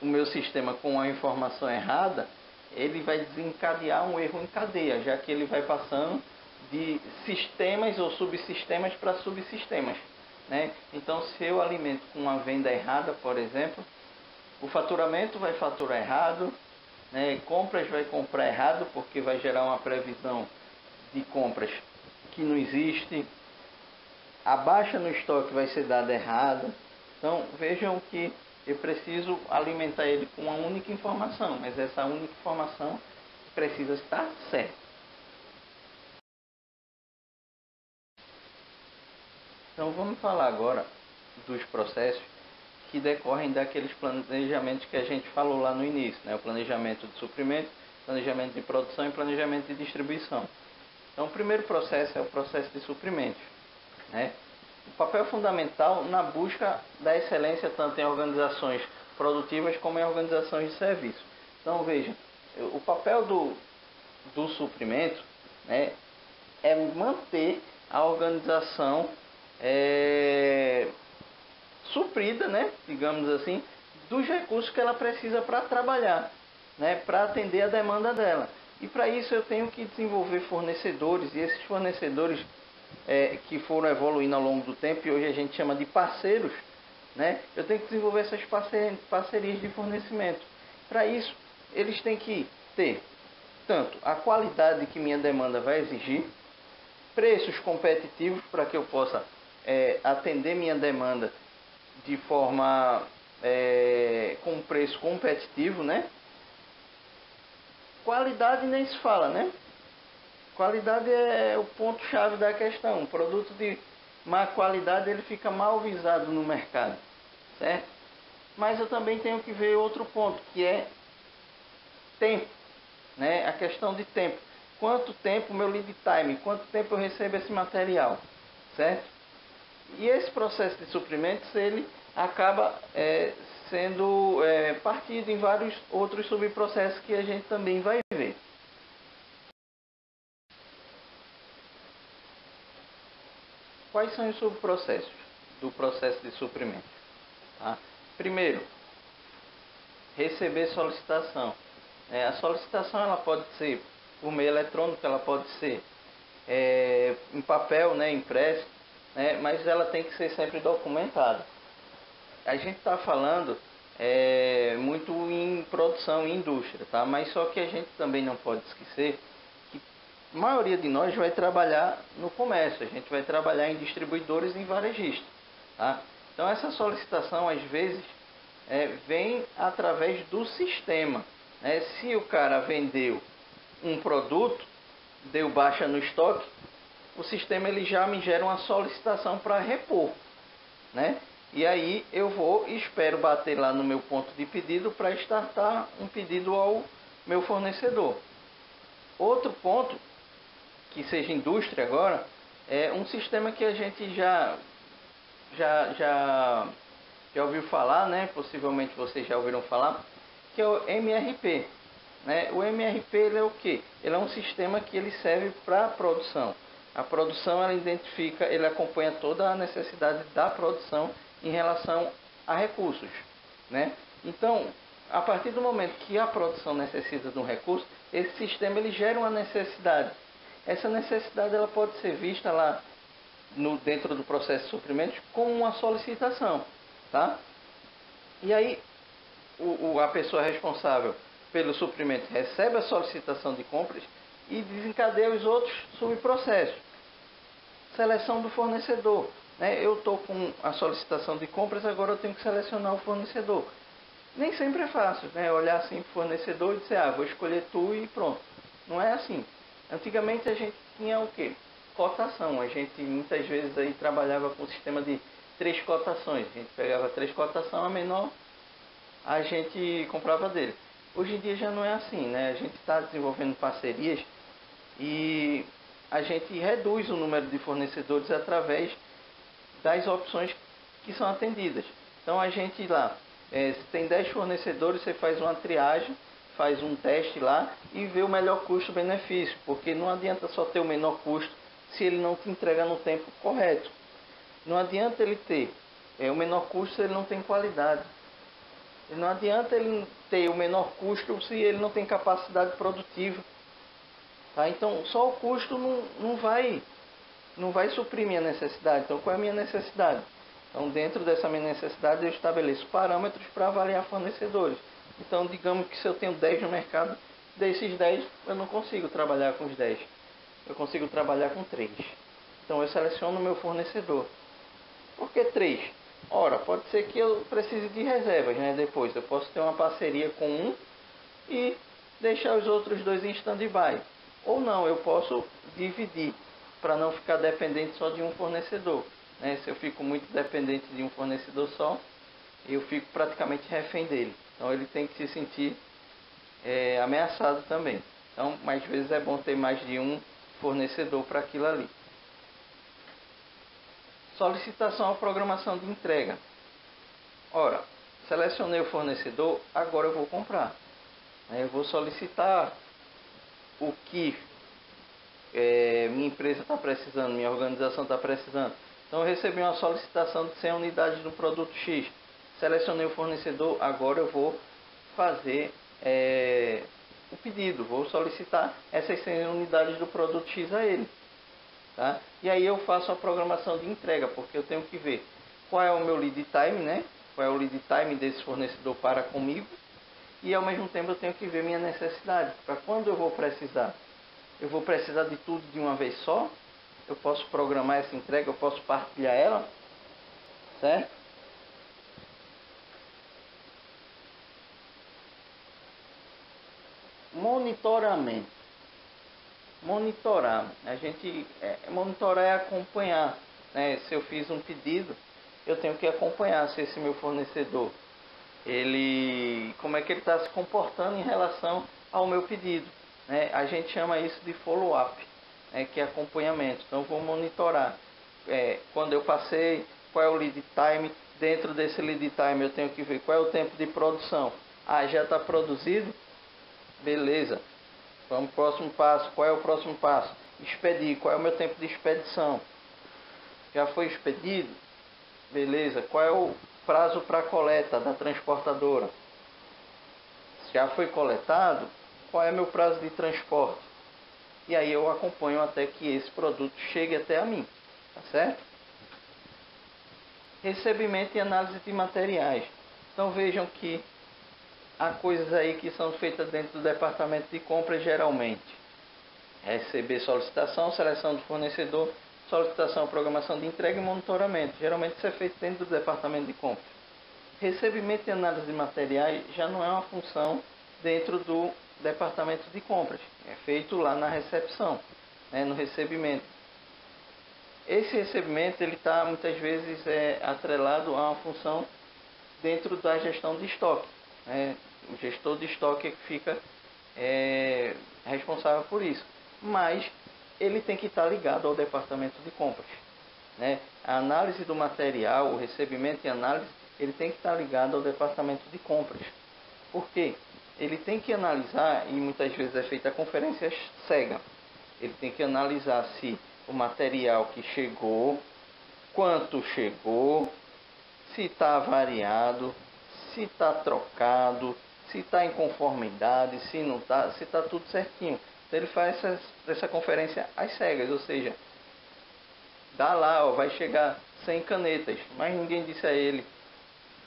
o meu sistema com a informação errada, ele vai desencadear um erro em cadeia, já que ele vai passando de sistemas ou subsistemas para subsistemas, né? Então, se eu alimento com uma venda errada, por exemplo, o faturamento vai faturar errado, né? Compras vai comprar errado, porque vai gerar uma previsão de compras que não existe. A baixa no estoque vai ser dada errada. Então, vejam que eu preciso alimentar ele com uma única informação, mas essa única informação precisa estar certo. Então vamos falar agora dos processos que decorrem daqueles planejamentos que a gente falou lá no início, né? O planejamento de suprimento, planejamento de produção e planejamento de distribuição. Então o primeiro processo é o processo de suprimentos, né? O papel fundamental na busca da excelência tanto em organizações produtivas como em organizações de serviço. Então veja, o papel do suprimento, né, é manter a organização suprida, né, digamos assim, dos recursos que ela precisa para trabalhar, né, para atender a demanda dela. E para isso eu tenho que desenvolver fornecedores, e esses fornecedores que foram evoluindo ao longo do tempo, e hoje a gente chama de parceiros, né, eu tenho que desenvolver essas parcerias de fornecimento. Para isso, eles têm que ter tanto a qualidade que minha demanda vai exigir, preços competitivos para que eu possa atender minha demanda de forma com preço competitivo, né? Qualidade nem se fala, né? Qualidade é o ponto-chave da questão. Um produto de má qualidade ele fica mal visado no mercado, certo? Mas eu também tenho que ver outro ponto, que é tempo, né? A questão de tempo. Quanto tempo meu lead time, quanto tempo eu recebo esse material, certo? E esse processo de suprimentos ele acaba sendo partido em vários outros subprocessos que a gente também vai ver. Quais são os subprocessos do processo de suprimento? Tá? Primeiro, receber solicitação. A solicitação ela pode ser por meio eletrônico, ela pode ser em papel, né, impresso, né, mas ela tem que ser sempre documentada. A gente está falando muito em produção e indústria, tá? Mas só que a gente também não pode esquecer que a maioria de nós vai trabalhar no comércio, a gente vai trabalhar em distribuidores e em varejistas, tá? Então essa solicitação às vezes vem através do sistema, né? Se o cara vendeu um produto, deu baixa no estoque, o sistema ele já me gera uma solicitação para repor, né? E aí eu vou e espero bater lá no meu ponto de pedido para startar um pedido ao meu fornecedor. Outro ponto, que seja indústria agora, é um sistema que a gente já ouviu falar, né? Possivelmente vocês já ouviram falar, que é o MRP. Né? O MRP ele é o quê? Ele é um sistema que ele serve para a produção. A produção ela identifica, ele acompanha toda a necessidade da produção em relação a recursos, né? Então, a partir do momento que a produção necessita de um recurso, esse sistema ele gera uma necessidade. Essa necessidade ela pode ser vista lá dentro do processo de suprimentos como uma solicitação, tá? E aí a pessoa responsável pelo suprimento recebe a solicitação de compras e desencadeia os outros subprocessos. Seleção do fornecedor. Né? Eu estou com a solicitação de compras, agora eu tenho que selecionar o fornecedor. Nem sempre é fácil, né? Olhar assim para o fornecedor e dizer, vou escolher tu e pronto. Não é assim. Antigamente a gente tinha o quê? Cotação. A gente muitas vezes aí trabalhava com o sistema de 3 cotações. A gente pegava 3 cotações, a menor a gente comprava dele. Hoje em dia já não é assim, né? A gente está desenvolvendo parcerias e a gente reduz o número de fornecedores através das opções que são atendidas. Então a gente lá, se tem 10 fornecedores, você faz uma triagem, faz um teste lá e vê o melhor custo-benefício, porque não adianta só ter o menor custo se ele não te entrega no tempo correto. Não adianta ele ter o menor custo se ele não tem qualidade. Não adianta ele ter o menor custo se ele não tem capacidade produtiva. Tá? Então, só o custo não vai suprir minha necessidade. Então, qual é a minha necessidade? Então, dentro dessa minha necessidade, eu estabeleço parâmetros para avaliar fornecedores. Então, digamos que se eu tenho 10 no mercado, desses 10, eu não consigo trabalhar com os 10. Eu consigo trabalhar com 3. Então, eu seleciono o meu fornecedor. Por que 3? Ora, pode ser que eu precise de reservas, né? Depois eu posso ter uma parceria com um e deixar os outros dois em stand-by. Ou não, eu posso dividir para não ficar dependente só de um fornecedor. Né? Se eu fico muito dependente de um fornecedor só, eu fico praticamente refém dele. Então ele tem que se sentir ameaçado também. Então, às vezes é bom ter mais de um fornecedor para aquilo ali. Solicitação à programação de entrega. Ora, selecionei o fornecedor, agora eu vou comprar. Eu vou solicitar o que minha empresa está precisando, minha organização está precisando. Então eu recebi uma solicitação de 100 unidades do produto X. Selecionei o fornecedor, agora eu vou fazer o pedido, vou solicitar essas 100 unidades do produto X a ele. Tá? E aí eu faço a programação de entrega, porque eu tenho que ver qual é o meu lead time, né? Qual é o lead time desse fornecedor para comigo. E ao mesmo tempo eu tenho que ver minha necessidade, para quando eu vou precisar. Eu vou precisar de tudo de uma vez só. Eu posso programar essa entrega, eu posso partilhar ela, certo? Monitoramento. Monitorar. A gente monitorar é acompanhar, né? Se eu fiz um pedido, eu tenho que acompanhar se esse meu fornecedor, como é que ele está se comportando em relação ao meu pedido, né? A gente chama isso de follow-up, né? Que é acompanhamento. Então eu vou monitorar quando eu passei, qual é o lead time. Dentro desse lead time eu tenho que ver qual é o tempo de produção. Já está produzido? Beleza. Vamos para o próximo passo. Qual é o próximo passo? Expedir. Qual é o meu tempo de expedição? Já foi expedido? Beleza. Qual é o prazo para coleta da transportadora? Já foi coletado? Qual é meu prazo de transporte? E aí eu acompanho até que esse produto chegue até a mim. Tá certo? Recebimento e análise de materiais. Então vejam que há coisas aí que são feitas dentro do departamento de compras geralmente. Receber solicitação, seleção do fornecedor, solicitação, programação de entrega e monitoramento. Geralmente isso é feito dentro do departamento de compras. Recebimento e análise de materiais já não é uma função dentro do departamento de compras. É feito lá na recepção, né, no recebimento. Esse recebimento ele está muitas vezes atrelado a uma função dentro da gestão de estoque. Né? O gestor de estoque é que fica responsável por isso. Mas ele tem que estar ligado ao departamento de compras. Né? A análise do material, o recebimento e análise, ele tem que estar ligado ao departamento de compras. Por quê? Ele tem que analisar, e muitas vezes é feita a conferência cega, ele tem que analisar se o material que chegou, quanto chegou, se está variado, se está trocado, se está em conformidade, se não está, se está tudo certinho. Então ele faz essa conferência às cegas, ou seja, dá lá, vai chegar 100 canetas, mas ninguém disse a ele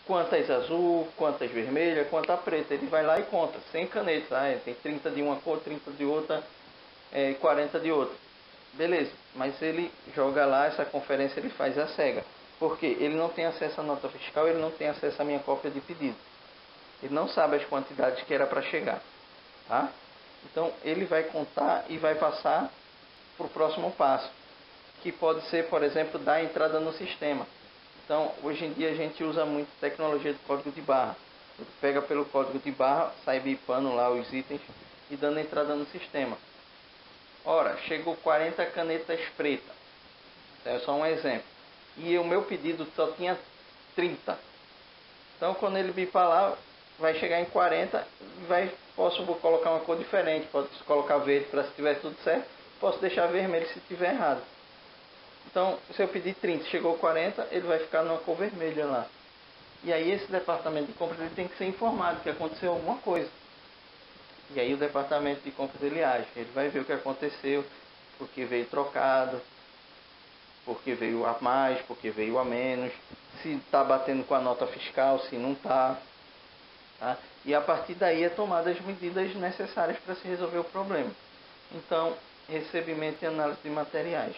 quantas azul, quantas vermelhas, quantas preta. Ele vai lá e conta 100 canetas, tem 30 de uma cor, 30 de outra, 40 de outra. Beleza, mas ele joga lá, essa conferência ele faz a cega. Porque ele não tem acesso à nota fiscal, ele não tem acesso à minha cópia de pedido. Ele não sabe as quantidades que era para chegar. Tá? Então ele vai contar e vai passar para o próximo passo. Que pode ser, por exemplo, dar entrada no sistema. Então hoje em dia a gente usa muito tecnologia de código de barra. Ele pega pelo código de barra, sai bipando lá os itens e dando entrada no sistema. Ora, chegou 40 canetas pretas. É só um exemplo. E o meu pedido só tinha 30. Então quando ele bipar lá, vai chegar em 40. Posso colocar uma cor diferente. Posso colocar verde para se tiver tudo certo. Posso deixar vermelho se tiver errado. Então se eu pedir 30, chegou 40, ele vai ficar numa cor vermelha lá. E aí esse departamento de compras ele tem que ser informado que aconteceu alguma coisa. E aí o departamento de compras ele age. Ele vai ver o que aconteceu, porque veio trocado, porque veio a mais, porque veio a menos, se está batendo com a nota fiscal, se não está. Tá? E a partir daí é tomada as medidas necessárias para se resolver o problema. Então, recebimento e análise de materiais.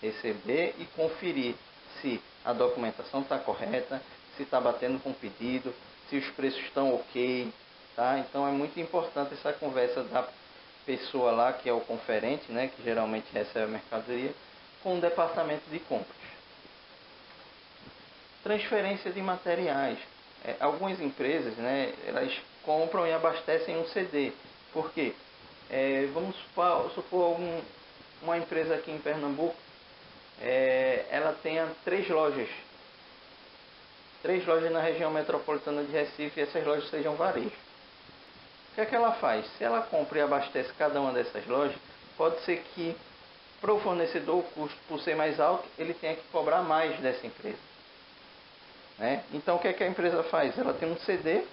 Receber e conferir se a documentação está correta, se está batendo com o pedido, se os preços estão ok. tá? Então é muito importante essa conversa da pessoa lá, que é o conferente, né, que geralmente recebe a mercadoria, com o departamento de compras. Transferência de materiais. Algumas empresas, né, elas compram e abastecem um CD. Por quê? Vamos supor uma empresa aqui em Pernambuco, ela tenha três lojas na região metropolitana de Recife, e essas lojas sejam varejo. O que é que ela faz? Se ela compra e abastece cada uma dessas lojas, pode ser que para o fornecedor o custo, por ser mais alto, ele tenha que cobrar mais dessa empresa, né? Então o que é que a empresa faz? Ela tem um CD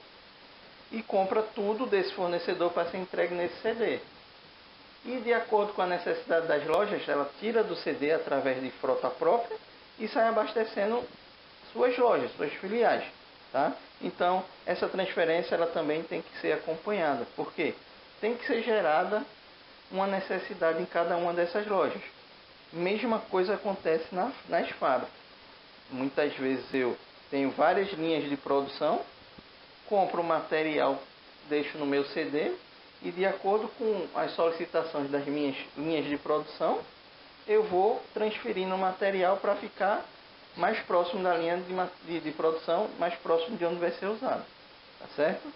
e compra tudo desse fornecedor para ser entregue nesse CD. E de acordo com a necessidade das lojas, ela tira do CD através de frota própria e sai abastecendo suas lojas, suas filiais, tá? Então, essa transferência ela também tem que ser acompanhada, porque tem que ser gerada uma necessidade em cada uma dessas lojas. Mesma coisa acontece nas fábricas. Muitas vezes eu tenho várias linhas de produção, compro o material, deixo no meu CD e de acordo com as solicitações das minhas linhas de produção, eu vou transferindo o material para ficar mais próximo da linha de produção, mais próximo de onde vai ser usado. Tá certo?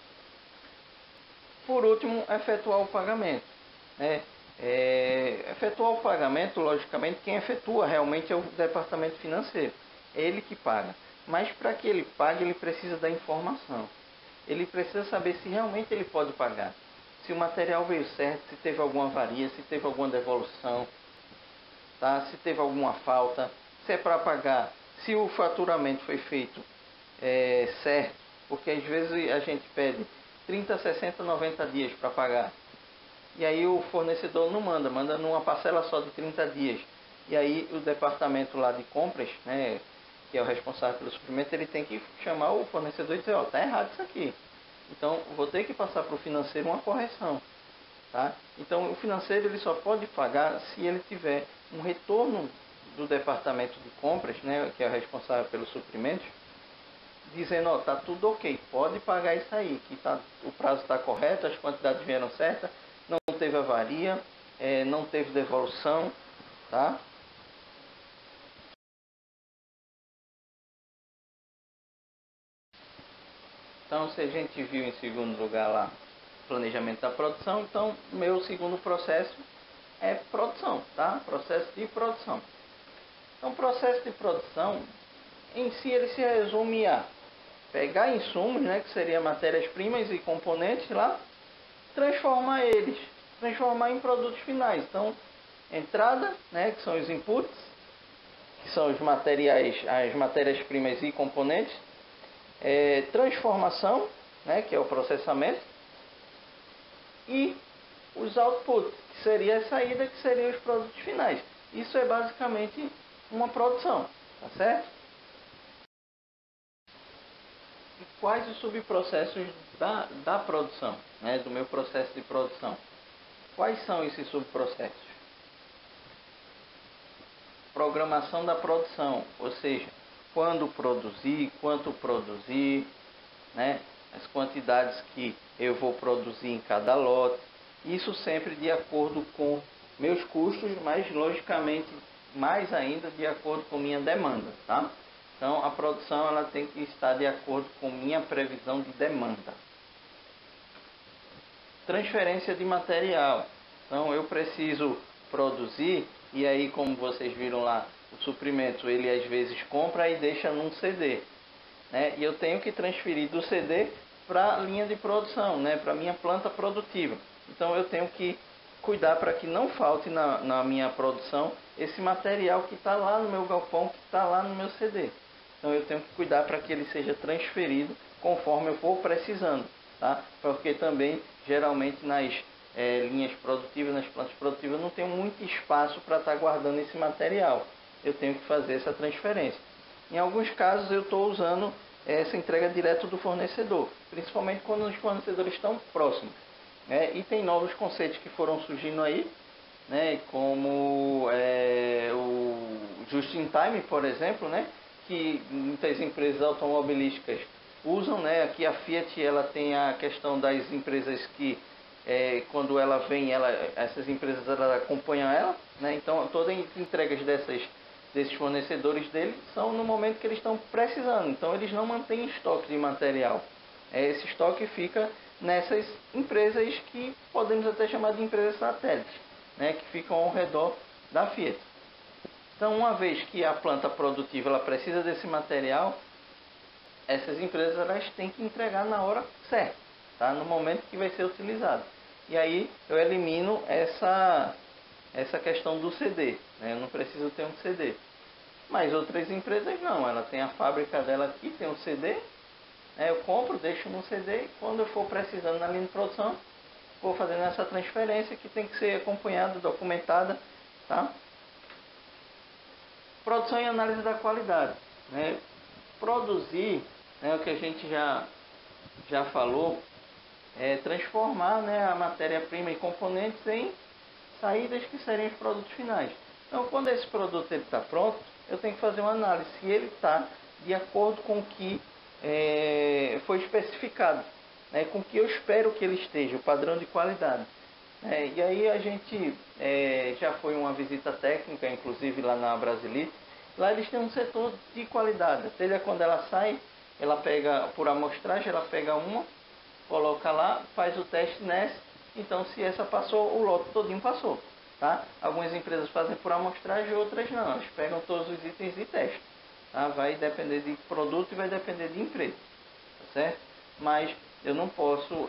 Por último, efetuar o pagamento, né? Efetuar o pagamento, logicamente, quem efetua realmente é o departamento financeiro. É ele que paga. Mas para que ele pague, ele precisa da informação. Ele precisa saber se realmente ele pode pagar. Se o material veio certo, se teve alguma avaria, se teve alguma devolução, tá? Se teve alguma falta, se é para pagar, se o faturamento foi feito certo, porque às vezes a gente pede 30, 60, 90 dias para pagar. E aí o fornecedor não manda numa parcela só de 30 dias. E aí o departamento lá de compras, né, que é o responsável pelo suprimento, ele tem que chamar o fornecedor e dizer, ó, tá errado isso aqui. Então vou ter que passar para o financeiro uma correção. Tá? Então o financeiro ele só pode pagar se ele tiver um retorno do departamento de compras, né, que é o responsável pelos suprimentos, dizendo, ó, tá tudo ok, pode pagar isso aí, que o prazo está correto, as quantidades vieram certas, não teve avaria, não teve devolução, tá? Então, se a gente viu em segundo lugar lá planejamento da produção, então meu segundo processo é produção, tá? Processo de produção. Então, processo de produção em si ele se resume a pegar insumos, né, que seriam matérias-primas e componentes lá, transformar em produtos finais. Então, entrada, né, que são os inputs, que são os materiais, as matérias-primas e componentes, transformação, né, que é o processamento, e os outputs, que seria a saída, que seriam os produtos finais. Isso é basicamente uma produção, tá certo? E quais os subprocessos da produção, né, do meu processo de produção? Quais são esses subprocessos? Programação da produção, ou seja, quando produzir, quanto produzir, né, as quantidades que eu vou produzir em cada lote. Isso sempre de acordo com meus custos, mas logicamente mais ainda de acordo com minha demanda, tá? Então a produção ela tem que estar de acordo com minha previsão de demanda. Transferência de material. Então eu preciso produzir e aí, como vocês viram lá, o suprimento ele às vezes compra e deixa num CD, né? E eu tenho que transferir do CD para a linha de produção, né? Para a minha planta produtiva. Então eu tenho que cuidar para que não falte na minha produção esse material que está lá no meu galpão, que está lá no meu CD. Então eu tenho que cuidar para que ele seja transferido conforme eu for precisando, tá? Porque também geralmente nas linhas produtivas, nas plantas produtivas, não tenho muito espaço para estar guardando esse material. Eu tenho que fazer essa transferência. Em alguns casos eu estou usando essa entrega direto do fornecedor, principalmente quando os fornecedores estão próximos, né? E tem novos conceitos que foram surgindo aí, né? Como o Just in Time, por exemplo, né? Que muitas empresas automobilísticas usam, né? Aqui a Fiat ela tem a questão das empresas que quando ela vem, essas empresas ela acompanham ela, né? Então todas as entregas desses fornecedores dele são no momento que eles estão precisando. Então eles não mantêm estoque de material. Esse estoque fica nessas empresas que podemos até chamar de empresas satélites, né? Que ficam ao redor da Fiat. Então, uma vez que a planta produtiva ela precisa desse material, essas empresas elas têm que entregar na hora certa, tá? No momento que vai ser utilizado. E aí eu elimino essa questão do CD, né? Eu não preciso ter um CD. Mas outras empresas não, ela tem a fábrica dela aqui, tem um CD, né? Eu compro, deixo no CD e quando eu for precisando na linha de produção, vou fazendo essa transferência que tem que ser acompanhada, documentada, tá? Produção e análise da qualidade, né? Produzir, né, o que a gente já falou, é transformar, né, a matéria-prima e componentes em saídas que seriam os produtos finais. Então, quando esse produto está pronto, eu tenho que fazer uma análise se ele está de acordo com o que foi especificado, né, com o que eu espero que ele esteja, o padrão de qualidade. E aí a gente já foi uma visita técnica, inclusive lá na Brasilit. Lá eles têm um setor de qualidade. A telha, quando ela sai, ela pega por amostragem, ela pega uma, coloca lá, faz o teste nessa. Então, se essa passou, o lote todinho passou. Tá? Algumas empresas fazem por amostragem, outras não. Elas pegam todos os itens e testam. Tá? Vai depender de produto e vai depender de empresa. Tá certo? Mas eu não posso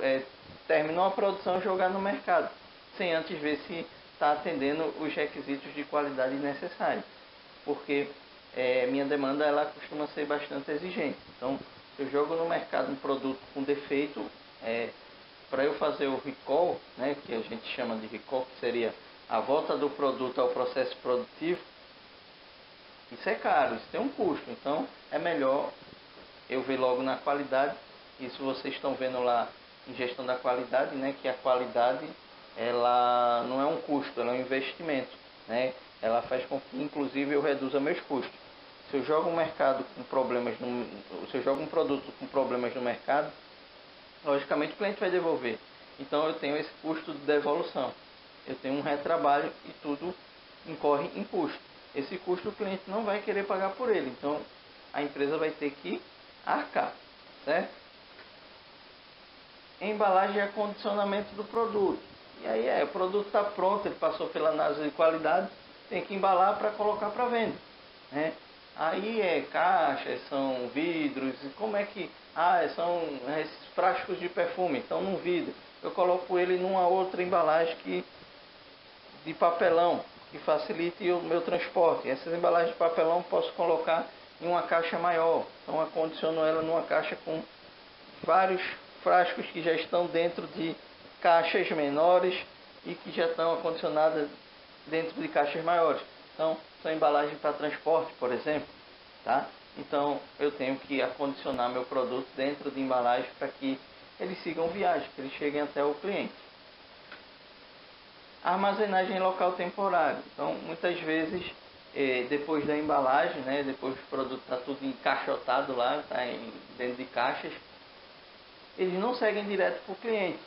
terminar a produção e jogar no mercado sem antes ver se está atendendo os requisitos de qualidade necessários, porque minha demanda ela costuma ser bastante exigente. Então, se eu jogo no mercado um produto com defeito, para eu fazer o recall, né, que a gente chama de recall, que seria a volta do produto ao processo produtivo, isso é caro, isso tem um custo. Então, é melhor eu ver logo na qualidade. Isso vocês estão vendo lá em gestão da qualidade, né, que a qualidade ela não é um custo, ela é um investimento, né? Ela faz com que inclusive eu reduza meus custos. Se eu jogo um mercado com problemas se eu jogo um produto com problemas no mercado, logicamente o cliente vai devolver. Então eu tenho esse custo de devolução. Eu tenho um retrabalho e tudo incorre em custo. Esse custo o cliente não vai querer pagar por ele. Então a empresa vai ter que arcar, certo? Embalagem e acondicionamento do produto. E aí o produto está pronto, ele passou pela análise de qualidade, tem que embalar para colocar para venda, né? Aí caixas, são vidros, como é que... são esses frascos de perfume, então num vidro. Eu coloco ele numa outra embalagem de papelão, que facilite o meu transporte. Essas embalagens de papelão posso colocar em uma caixa maior, então acondiciono ela numa caixa com vários frascos que já estão dentro de caixas menores e que já estão acondicionadas dentro de caixas maiores. Então, são embalagens para transporte, por exemplo, tá? Então, eu tenho que acondicionar meu produto dentro de embalagem para que eles sigam viagem, que eles cheguem até o cliente. Armazenagem em local temporário. Então, muitas vezes, depois da embalagem, né, depois do produto está tudo encaixotado lá, está dentro de caixas, eles não seguem direto para o cliente.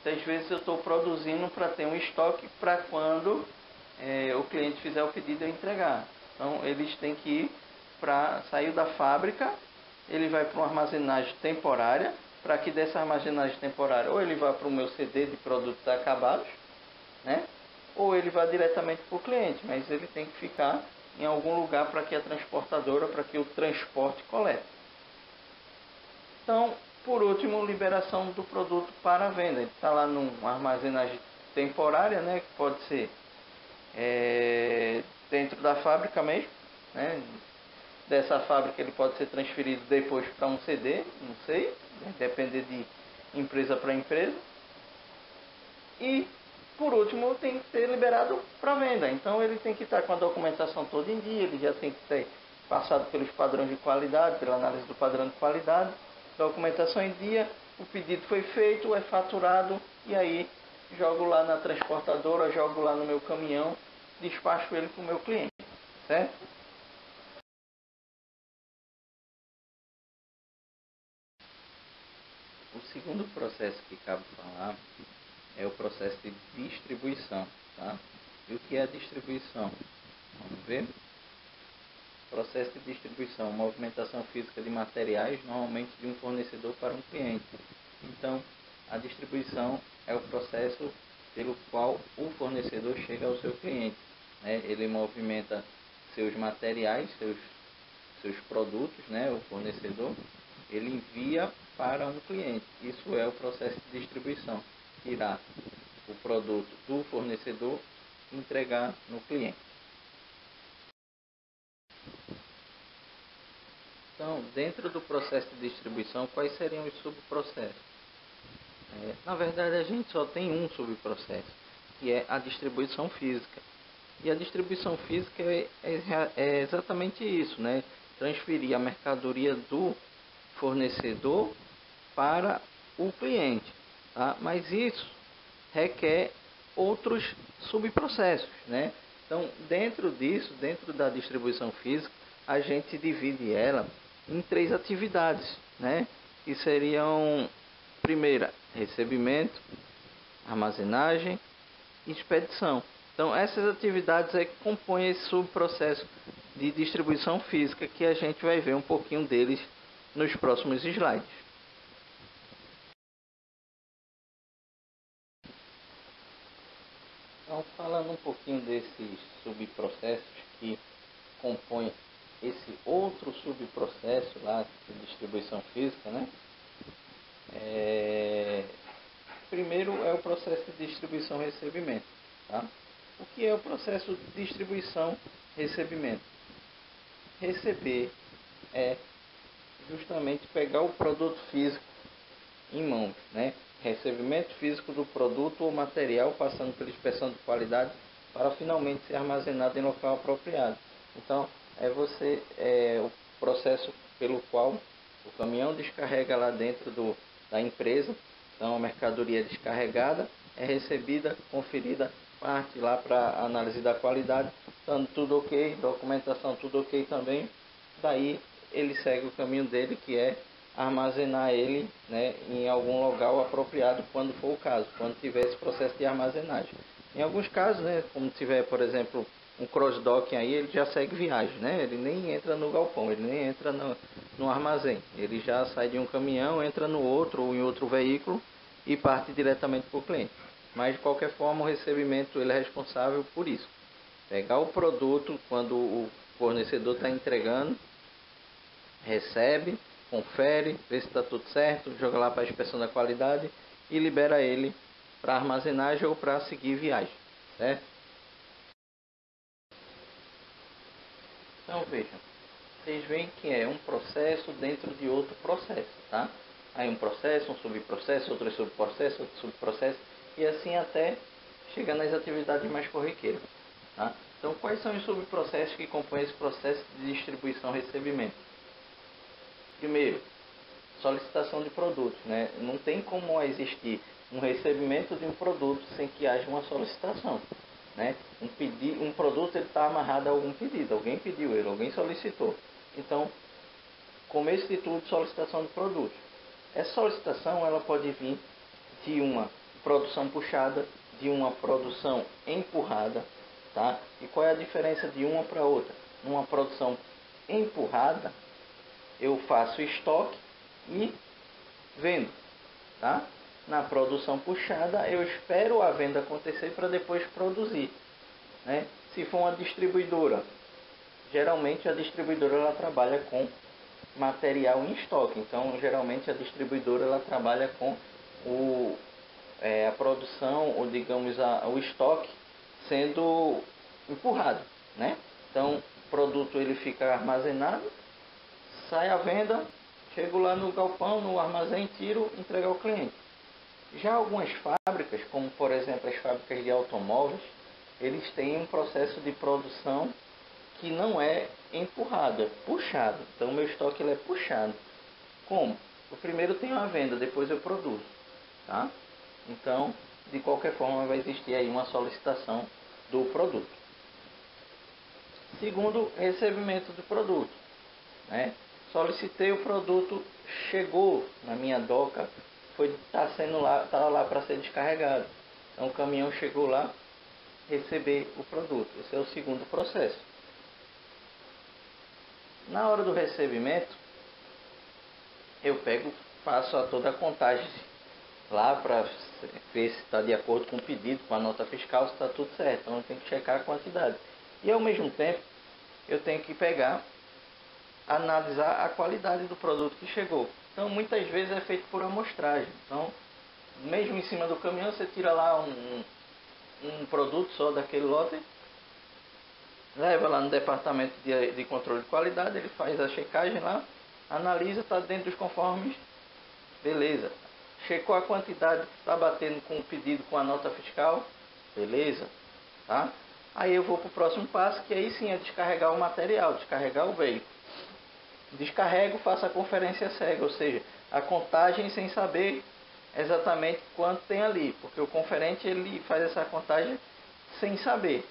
Muitas vezes eu estou produzindo para ter um estoque para quando o cliente fizer o pedido eu entregar. Então eles têm que ir saiu da fábrica, ele vai para uma armazenagem temporária, para que dessa armazenagem temporária ou ele vá para o meu CD de produtos acabados, né? Ou ele vá diretamente para o cliente, mas ele tem que ficar em algum lugar para que a transportadora, para que o transporte colete. Então, por último, liberação do produto para a venda. Ele está lá numa armazenagem temporária, né, que pode ser dentro da fábrica mesmo, né? Dessa fábrica ele pode ser transferido depois para um CD, não sei, vai depender de empresa para empresa. E por último tem que ser liberado para venda. Então ele tem que estar com a documentação toda em dia, ele já tem que ter passado pelos padrões de qualidade, pela análise do padrão de qualidade, documentação em dia, o pedido foi feito, é faturado e aí jogo lá na transportadora, jogo lá no meu caminhão, despacho ele para o meu cliente, certo? segundo processo que cabe falar é o processo de distribuição, tá? E o que é a distribuição? Vamos ver? Processo de distribuição, movimentação física de materiais, normalmente de um fornecedor para um cliente. Então, a distribuição é o processo pelo qual o fornecedor chega ao seu cliente, né? Ele movimenta seus materiais, seus produtos, né? O fornecedor, ele envia para um cliente. Isso é o processo de distribuição, tirar o produto do fornecedor e entregar no cliente. Então, dentro do processo de distribuição, quais seriam os subprocessos? Na verdade, a gente só tem um subprocesso, que é a distribuição física. E a distribuição física é exatamente isso, né? Transferir a mercadoria do fornecedor para o cliente, tá? Mas isso requer outros subprocessos, né? Então, dentro disso, dentro da distribuição física, a gente divide ela em três atividades, né? Que seriam, primeira, recebimento, armazenagem e expedição. Então, essas atividades é que compõem esse subprocesso de distribuição física, que a gente vai ver um pouquinho deles nos próximos slides. Então, falando um pouquinho desses subprocessos que compõem esse outro subprocesso lá de distribuição física, né? Primeiro é o processo de distribuição e recebimento, tá? O que é o processo de distribuição e recebimento? Receber é justamente pegar o produto físico em mãos, né? Recebimento físico do produto ou material passando pela inspeção de qualidade para finalmente ser armazenado em local apropriado. Então, é o processo pelo qual o caminhão descarrega lá dentro da empresa. Então, a mercadoria descarregada é recebida, conferida, parte lá para análise da qualidade, estando tudo ok, documentação tudo ok também. Daí ele segue o caminho dele, que é armazenar ele, né, em algum local apropriado quando for o caso, quando tiver esse processo de armazenagem. Em alguns casos, né, como tiver, por exemplo, um cross-docking aí, ele já segue viagem, né? Ele nem entra no galpão, ele nem entra no armazém. Ele já sai de um caminhão, entra no outro ou em outro veículo e parte diretamente para o cliente. Mas de qualquer forma, o recebimento ele é responsável por isso. Pegar o produto quando o fornecedor está entregando, recebe, confere, vê se está tudo certo, joga lá para a inspeção da qualidade e libera ele para armazenagem ou para seguir viagem, certo? Então vejam, vocês veem que é um processo dentro de outro processo, tá? Aí um processo, um subprocesso, outro subprocesso, outro subprocesso e assim até chegar nas atividades mais corriqueiras, tá? Então quais são os subprocessos que compõem esse processo de distribuição e recebimento? Primeiro, solicitação de produtos, né? Não tem como existir um recebimento de um produto sem que haja uma solicitação, né? Um produto está amarrado a algum pedido, alguém pediu ele, alguém solicitou. Então, começo de tudo, solicitação de produtos. Essa solicitação ela pode vir de uma produção puxada, de uma produção empurrada, tá? E qual é a diferença de uma para outra? Numa produção empurrada, eu faço estoque e vendo, tá? Na produção puxada, eu espero a venda acontecer para depois produzir, né? Se for uma distribuidora, geralmente a distribuidora ela trabalha com material em estoque. Então, geralmente a distribuidora ela trabalha com a produção ou digamos o estoque sendo empurrado, né? Então, o produto ele fica armazenado, sai à venda, chego lá no galpão, no armazém, tiro, entrego ao cliente. Já algumas fábricas, como por exemplo as fábricas de automóveis, eles têm um processo de produção que não é empurrado, é puxado. Então o meu estoque ele é puxado. Como? Eu primeiro tenho a venda, depois eu produzo, tá? Então, de qualquer forma vai existir aí uma solicitação do produto. Segundo, recebimento do produto, né? Solicitei o produto, chegou na minha doca estava lá para ser descarregado. Então o caminhão chegou lá receber o produto. Esse é o segundo processo. Na hora do recebimento, eu faço toda a contagem lá para ver se está de acordo com o pedido, com a nota fiscal, se está tudo certo. Então eu tenho que checar a quantidade. E ao mesmo tempo, eu tenho que analisar a qualidade do produto que chegou. Então muitas vezes é feito por amostragem. Então, mesmo em cima do caminhão, você tira lá um produto só daquele lote, leva lá no departamento de controle de qualidade, ele faz a checagem lá, analisa, está dentro dos conformes, beleza. Checou a quantidade, está batendo com o pedido, com a nota fiscal, beleza, tá? Aí eu vou para o próximo passo, que aí sim é descarregar o material, descarregar o veículo. Descarrego, faço a conferência cega, ou seja, a contagem sem saber exatamente quanto tem ali, porque o conferente ele faz essa contagem sem saber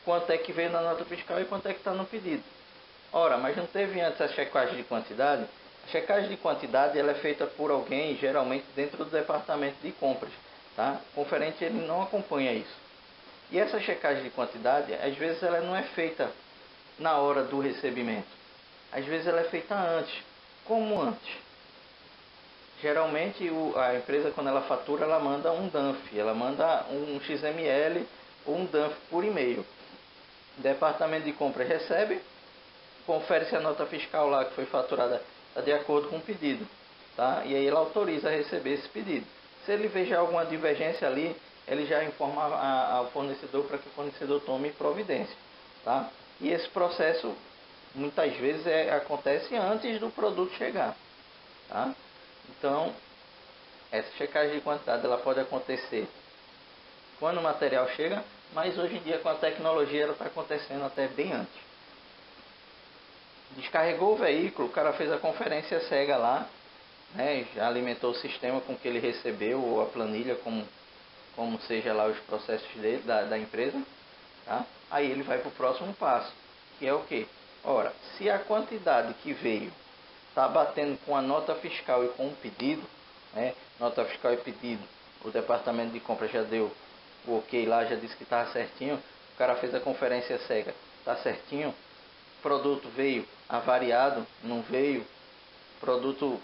quanto é que veio na nota fiscal e quanto é que está no pedido. Ora, mas não teve antes a checagem de quantidade? A checagem de quantidade ela é feita por alguém, geralmente dentro do departamento de compras. Tá? O conferente ele não acompanha isso. E essa checagem de quantidade, às vezes ela não é feita na hora do recebimento. Às vezes ela é feita antes. Como antes? Geralmente a empresa, quando ela fatura, ela manda um DANF, ela manda um XML ou um DANF por e-mail. O departamento de compras recebe, confere se a nota fiscal lá que foi faturada está de acordo com o pedido, tá? E aí ele autoriza a receber esse pedido. Se ele vê já alguma divergência ali, ele já informa ao fornecedor para que o fornecedor tome providência, tá? E esse processo muitas vezes acontece antes do produto chegar, tá? Então, essa checagem de quantidade ela pode acontecer quando o material chega, mas hoje em dia com a tecnologia ela está acontecendo até bem antes. Descarregou o veículo, o cara fez a conferência cega lá, né, já alimentou o sistema com que ele recebeu, ou a planilha, como seja lá os processos dele, da empresa, tá? Aí ele vai para o próximo passo, que é o que? Ora, se a quantidade que veio está batendo com a nota fiscal e com o pedido, né, nota fiscal e pedido, o departamento de compra já deu o ok lá, já disse que estava certinho, o cara fez a conferência cega, está certinho, o produto veio avariado, não veio, o produto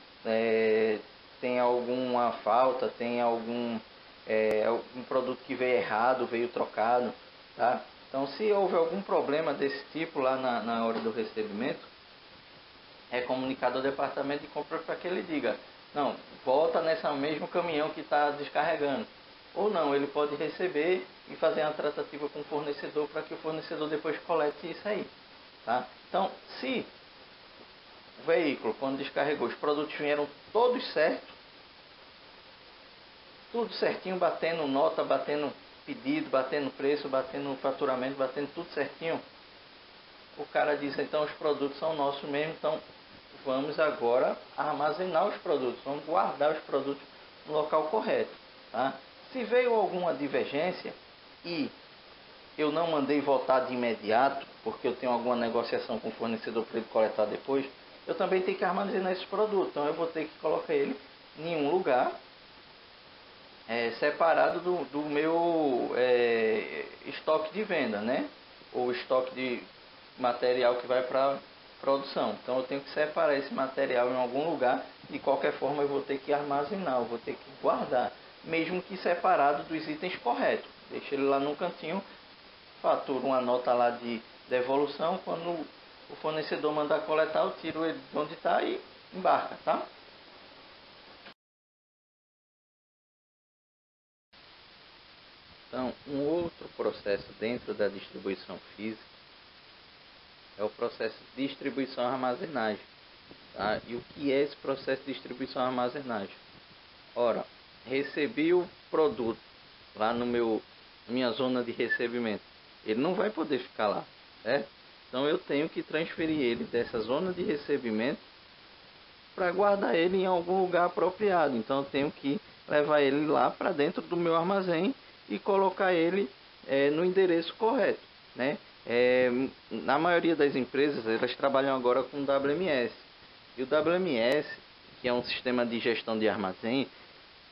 tem alguma falta, tem algum produto que veio errado, veio trocado, tá? Então se houve algum problema desse tipo lá na hora do recebimento, é comunicado ao departamento de compra para que ele diga, não, volta nesse mesmo caminhão que está descarregando. Ou não, ele pode receber e fazer uma tratativa com o fornecedor para que o fornecedor depois colete isso aí. Tá? Então, se o veículo, quando descarregou, os produtos vieram todos certos, tudo certinho, batendo nota, batendo pedido, batendo preço, batendo faturamento, batendo tudo certinho, o cara diz, então os produtos são nossos mesmo, então vamos agora armazenar os produtos, vamos guardar os produtos no local correto. Tá? Se veio alguma divergência e eu não mandei voltar de imediato, porque eu tenho alguma negociação com o fornecedor para ele coletar depois, eu também tenho que armazenar esse produto. Então eu vou ter que colocar ele em um lugar separado do meu estoque de venda, né? Ou estoque de material que vai para produção. Então eu tenho que separar esse material em algum lugar. De qualquer forma eu vou ter que armazenar, eu vou ter que guardar, mesmo que separado dos itens corretos. Deixa ele lá no cantinho, faturo uma nota lá de devolução. Quando o fornecedor mandar coletar, eu tiro ele de onde está e embarca, tá? Então, um outro processo dentro da distribuição física é o processo de distribuição e armazenagem. Tá? E o que é esse processo de distribuição e armazenagem? Ora, recebi o produto lá minha zona de recebimento. Ele não vai poder ficar lá, certo? Então eu tenho que transferir ele dessa zona de recebimento para guardar ele em algum lugar apropriado. Então eu tenho que levar ele lá para dentro do meu armazém e colocar ele no endereço correto, né? Na maioria das empresas elas trabalham agora com WMS. E o WMS, que é um sistema de gestão de armazém,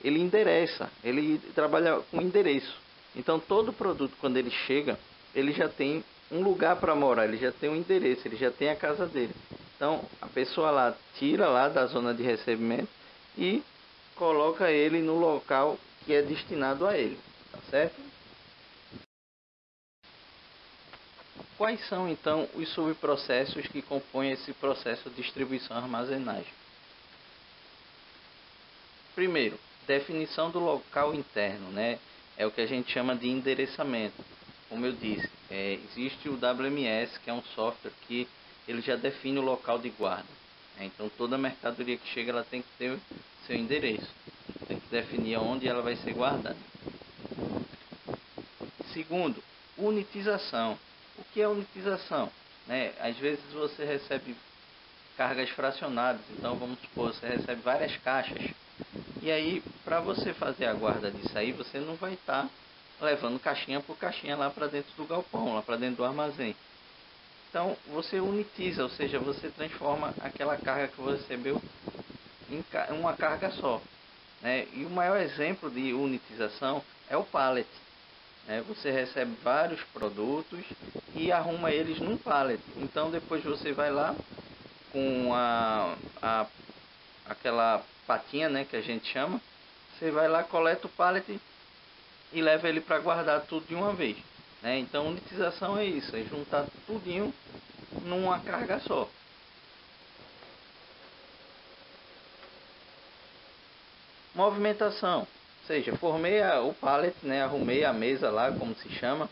ele endereça, ele trabalha com endereço. Então todo produto, quando ele chega, ele já tem um lugar para morar, ele já tem um endereço, ele já tem a casa dele. Então a pessoa lá tira lá da zona de recebimento e coloca ele no local que é destinado a ele, tá certo? Quais são então os subprocessos que compõem esse processo de distribuição e armazenagem? Primeiro, definição do local interno, né? É o que a gente chama de endereçamento. Como eu disse, existe o WMS, que é um software que ele já define o local de guarda, né? Então toda mercadoria que chega, ela tem que ter seu endereço, tem que definir onde ela vai ser guardada. Segundo, unitização. O que é unitização? Né? Às vezes você recebe cargas fracionadas, então vamos supor, você recebe várias caixas, e aí para você fazer a guarda disso aí, você não vai estar levando caixinha por caixinha lá para dentro do galpão, lá para dentro do armazém. Então você unitiza, ou seja, você transforma aquela carga que você recebeu em uma carga só, né? E o maior exemplo de unitização é o pallet. Você recebe vários produtos e arruma eles num pallet. Então depois você vai lá com aquela patinha, né, que a gente chama, você vai lá, coleta o pallet e leva ele para guardar tudo de uma vez, né? Então unitização é isso, é juntar tudinho numa carga só. Movimentação, ou seja, formei o pallet, né, arrumei a mesa lá, como se chama.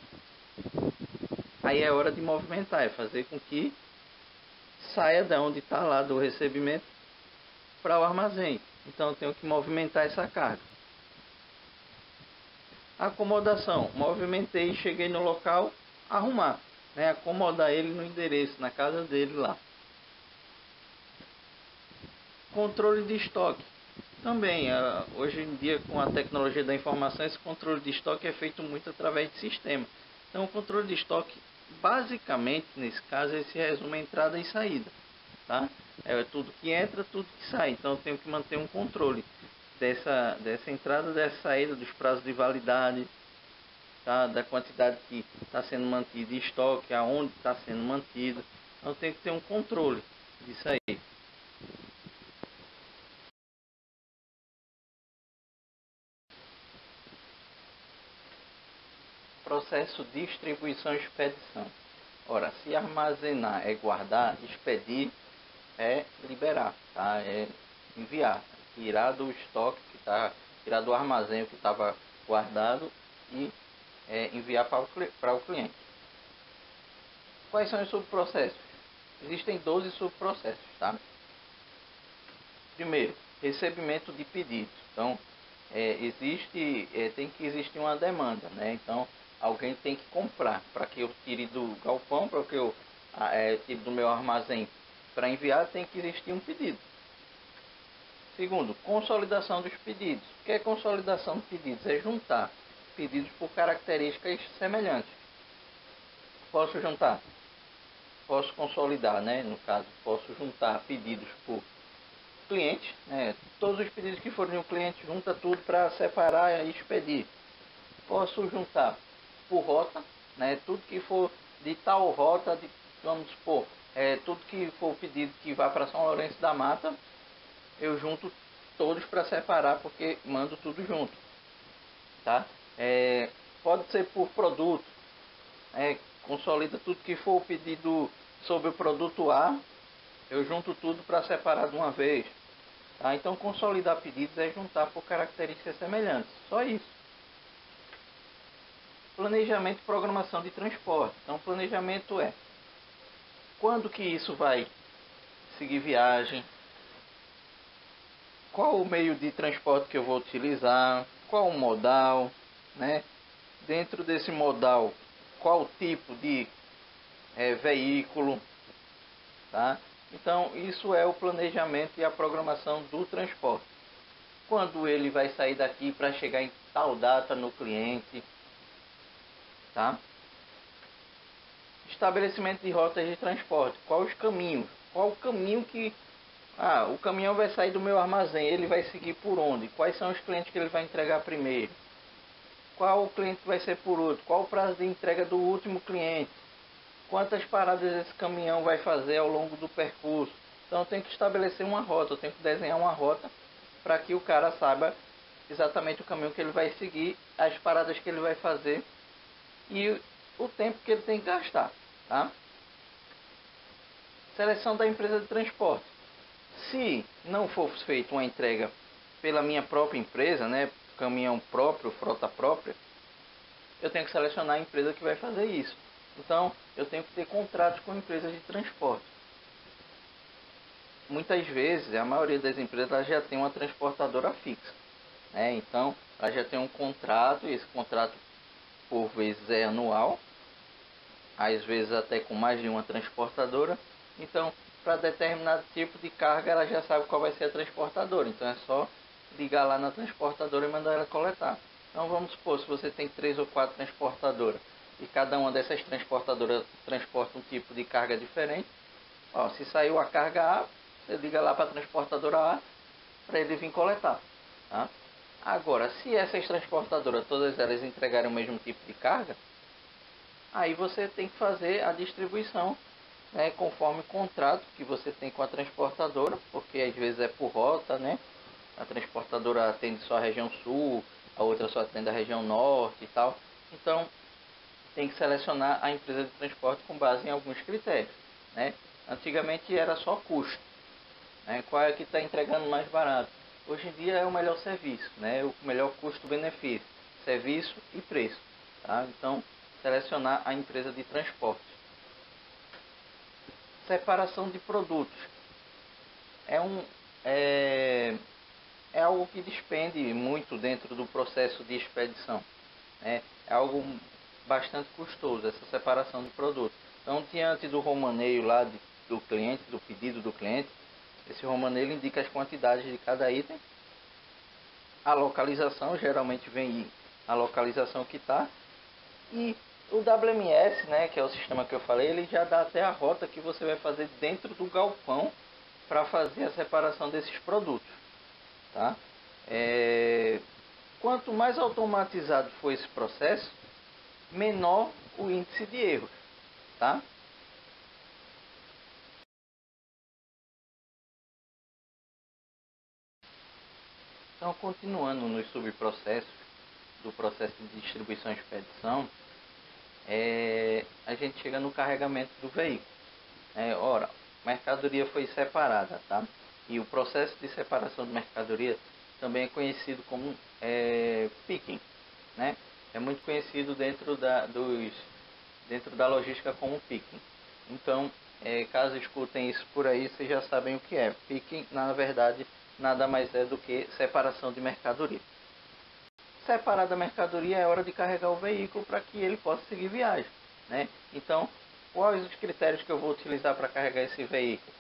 Aí é hora de movimentar, é fazer com que saia da onde está lá do recebimento para o armazém. Então eu tenho que movimentar essa carga. Acomodação, movimentei, cheguei no local, arrumar, né? Acomodar ele no endereço, na casa dele lá. Controle de estoque. Também, hoje em dia, com a tecnologia da informação, esse controle de estoque é feito muito através de sistema. Então o controle de estoque, basicamente, nesse caso, ele se resume a entrada e saída, tá? É tudo que entra, tudo que sai. Então eu tenho que manter um controle dessa entrada, dessa saída, dos prazos de validade, tá? Da quantidade que está sendo mantida em estoque, aonde está sendo mantido. Então tem que ter um controle disso aí. Processo de distribuição e expedição. Ora, se armazenar é guardar, expedir é liberar, tá? É enviar, tirar do estoque que está, tirar do armazém que estava guardado e enviar para o cliente. Quais são os subprocessos? Existem 12 subprocessos, tá? Primeiro, recebimento de pedidos. Então, tem que existir uma demanda, né? Então, alguém tem que comprar para que eu tire do galpão, para que eu tire do meu armazém para enviar, tem que existir um pedido. Segundo, consolidação dos pedidos. O que é consolidação de pedidos? É juntar pedidos por características semelhantes. Posso juntar? Posso consolidar, né? No caso, posso juntar pedidos por cliente, né? Todos os pedidos que forem do cliente, junta tudo para separar e expedir. Posso juntar por rota, né? Tudo que for de tal rota, vamos supor, tudo que for pedido que vá para São Lourenço da Mata, eu junto todos para separar, porque mando tudo junto, tá? Pode ser por produto, consolida tudo que for pedido sobre o produto A, eu junto tudo para separar de uma vez. Tá? Então, consolidar pedidos é juntar por características semelhantes. Só isso. Planejamento e programação de transporte. Então, planejamento é quando que isso vai seguir viagem, qual o meio de transporte que eu vou utilizar, qual o modal, né? Dentro desse modal, qual o tipo de veículo, tá? Então, isso é o planejamento e a programação do transporte. Quando ele vai sair daqui para chegar em tal data no cliente, tá? Estabelecimento de rotas de transporte. Qual os caminhos? Qual o caminho que Ah, o caminhão vai sair do meu armazém, ele vai seguir por onde? Quais são os clientes que ele vai entregar primeiro? Qual o cliente vai ser por último? Qual o prazo de entrega do último cliente? Quantas paradas esse caminhão vai fazer ao longo do percurso? Então eu tenho que estabelecer uma rota, eu tenho que desenhar uma rota para que o cara saiba exatamente o caminho que ele vai seguir, as paradas que ele vai fazer e o tempo que ele tem que gastar. Tá? Seleção da empresa de transporte. Se não for feita uma entrega pela minha própria empresa, né, caminhão próprio, frota própria, eu tenho que selecionar a empresa que vai fazer isso. Então, eu tenho que ter contratos com empresas de transporte. Muitas vezes, a maioria das empresas já tem uma transportadora fixa, né? Então, ela já tem um contrato, e esse contrato por vezes é anual, às vezes até com mais de uma transportadora. Então, para determinado tipo de carga, ela já sabe qual vai ser a transportadora. Então, é só ligar lá na transportadora e mandar ela coletar. Então, vamos supor, se você tem 3 ou 4 transportadoras e cada uma dessas transportadoras transporta um tipo de carga diferente, ó, se saiu a carga A, você liga lá para a transportadora A para ele vir coletar. Tá? Agora, se essas transportadoras, todas elas entregarem o mesmo tipo de carga, aí você tem que fazer a distribuição, né, conforme o contrato que você tem com a transportadora, porque às vezes é por rota, né? A transportadora atende só a região sul, a outra só atende a região norte e tal. Então, tem que selecionar a empresa de transporte com base em alguns critérios, né? Antigamente era só custo, né? Qual é que está entregando mais barato? Hoje em dia é o melhor serviço, né? O melhor custo-benefício, serviço e preço, tá? Então, selecionar a empresa de transporte. Separação de produtos é é, é algo que despende muito dentro do processo de expedição, né? É algo bastante custoso essa separação de produtos. Então, diante do romaneio lá do cliente, do pedido do cliente, esse romaneio indica as quantidades de cada item, a localização, geralmente vem a localização que está, e o WMS, né, que é o sistema que eu falei, ele já dá até a rota que você vai fazer dentro do galpão para fazer a separação desses produtos. Tá? Quanto mais automatizado for esse processo, menor o índice de erros. Tá? Então, continuando nos subprocessos do processo de distribuição e expedição, a gente chega no carregamento do veículo. Ora, mercadoria foi separada, tá? E o processo de separação de mercadoria também é conhecido como picking, né? É muito conhecido dentro da logística como picking. Então, caso escutem isso por aí, vocês já sabem o que é. Picking, na verdade, nada mais é do que separação de mercadoria. Separar da mercadoria é hora de carregar o veículo para que ele possa seguir viagem, né? Então, quais os critérios que eu vou utilizar para carregar esse veículo?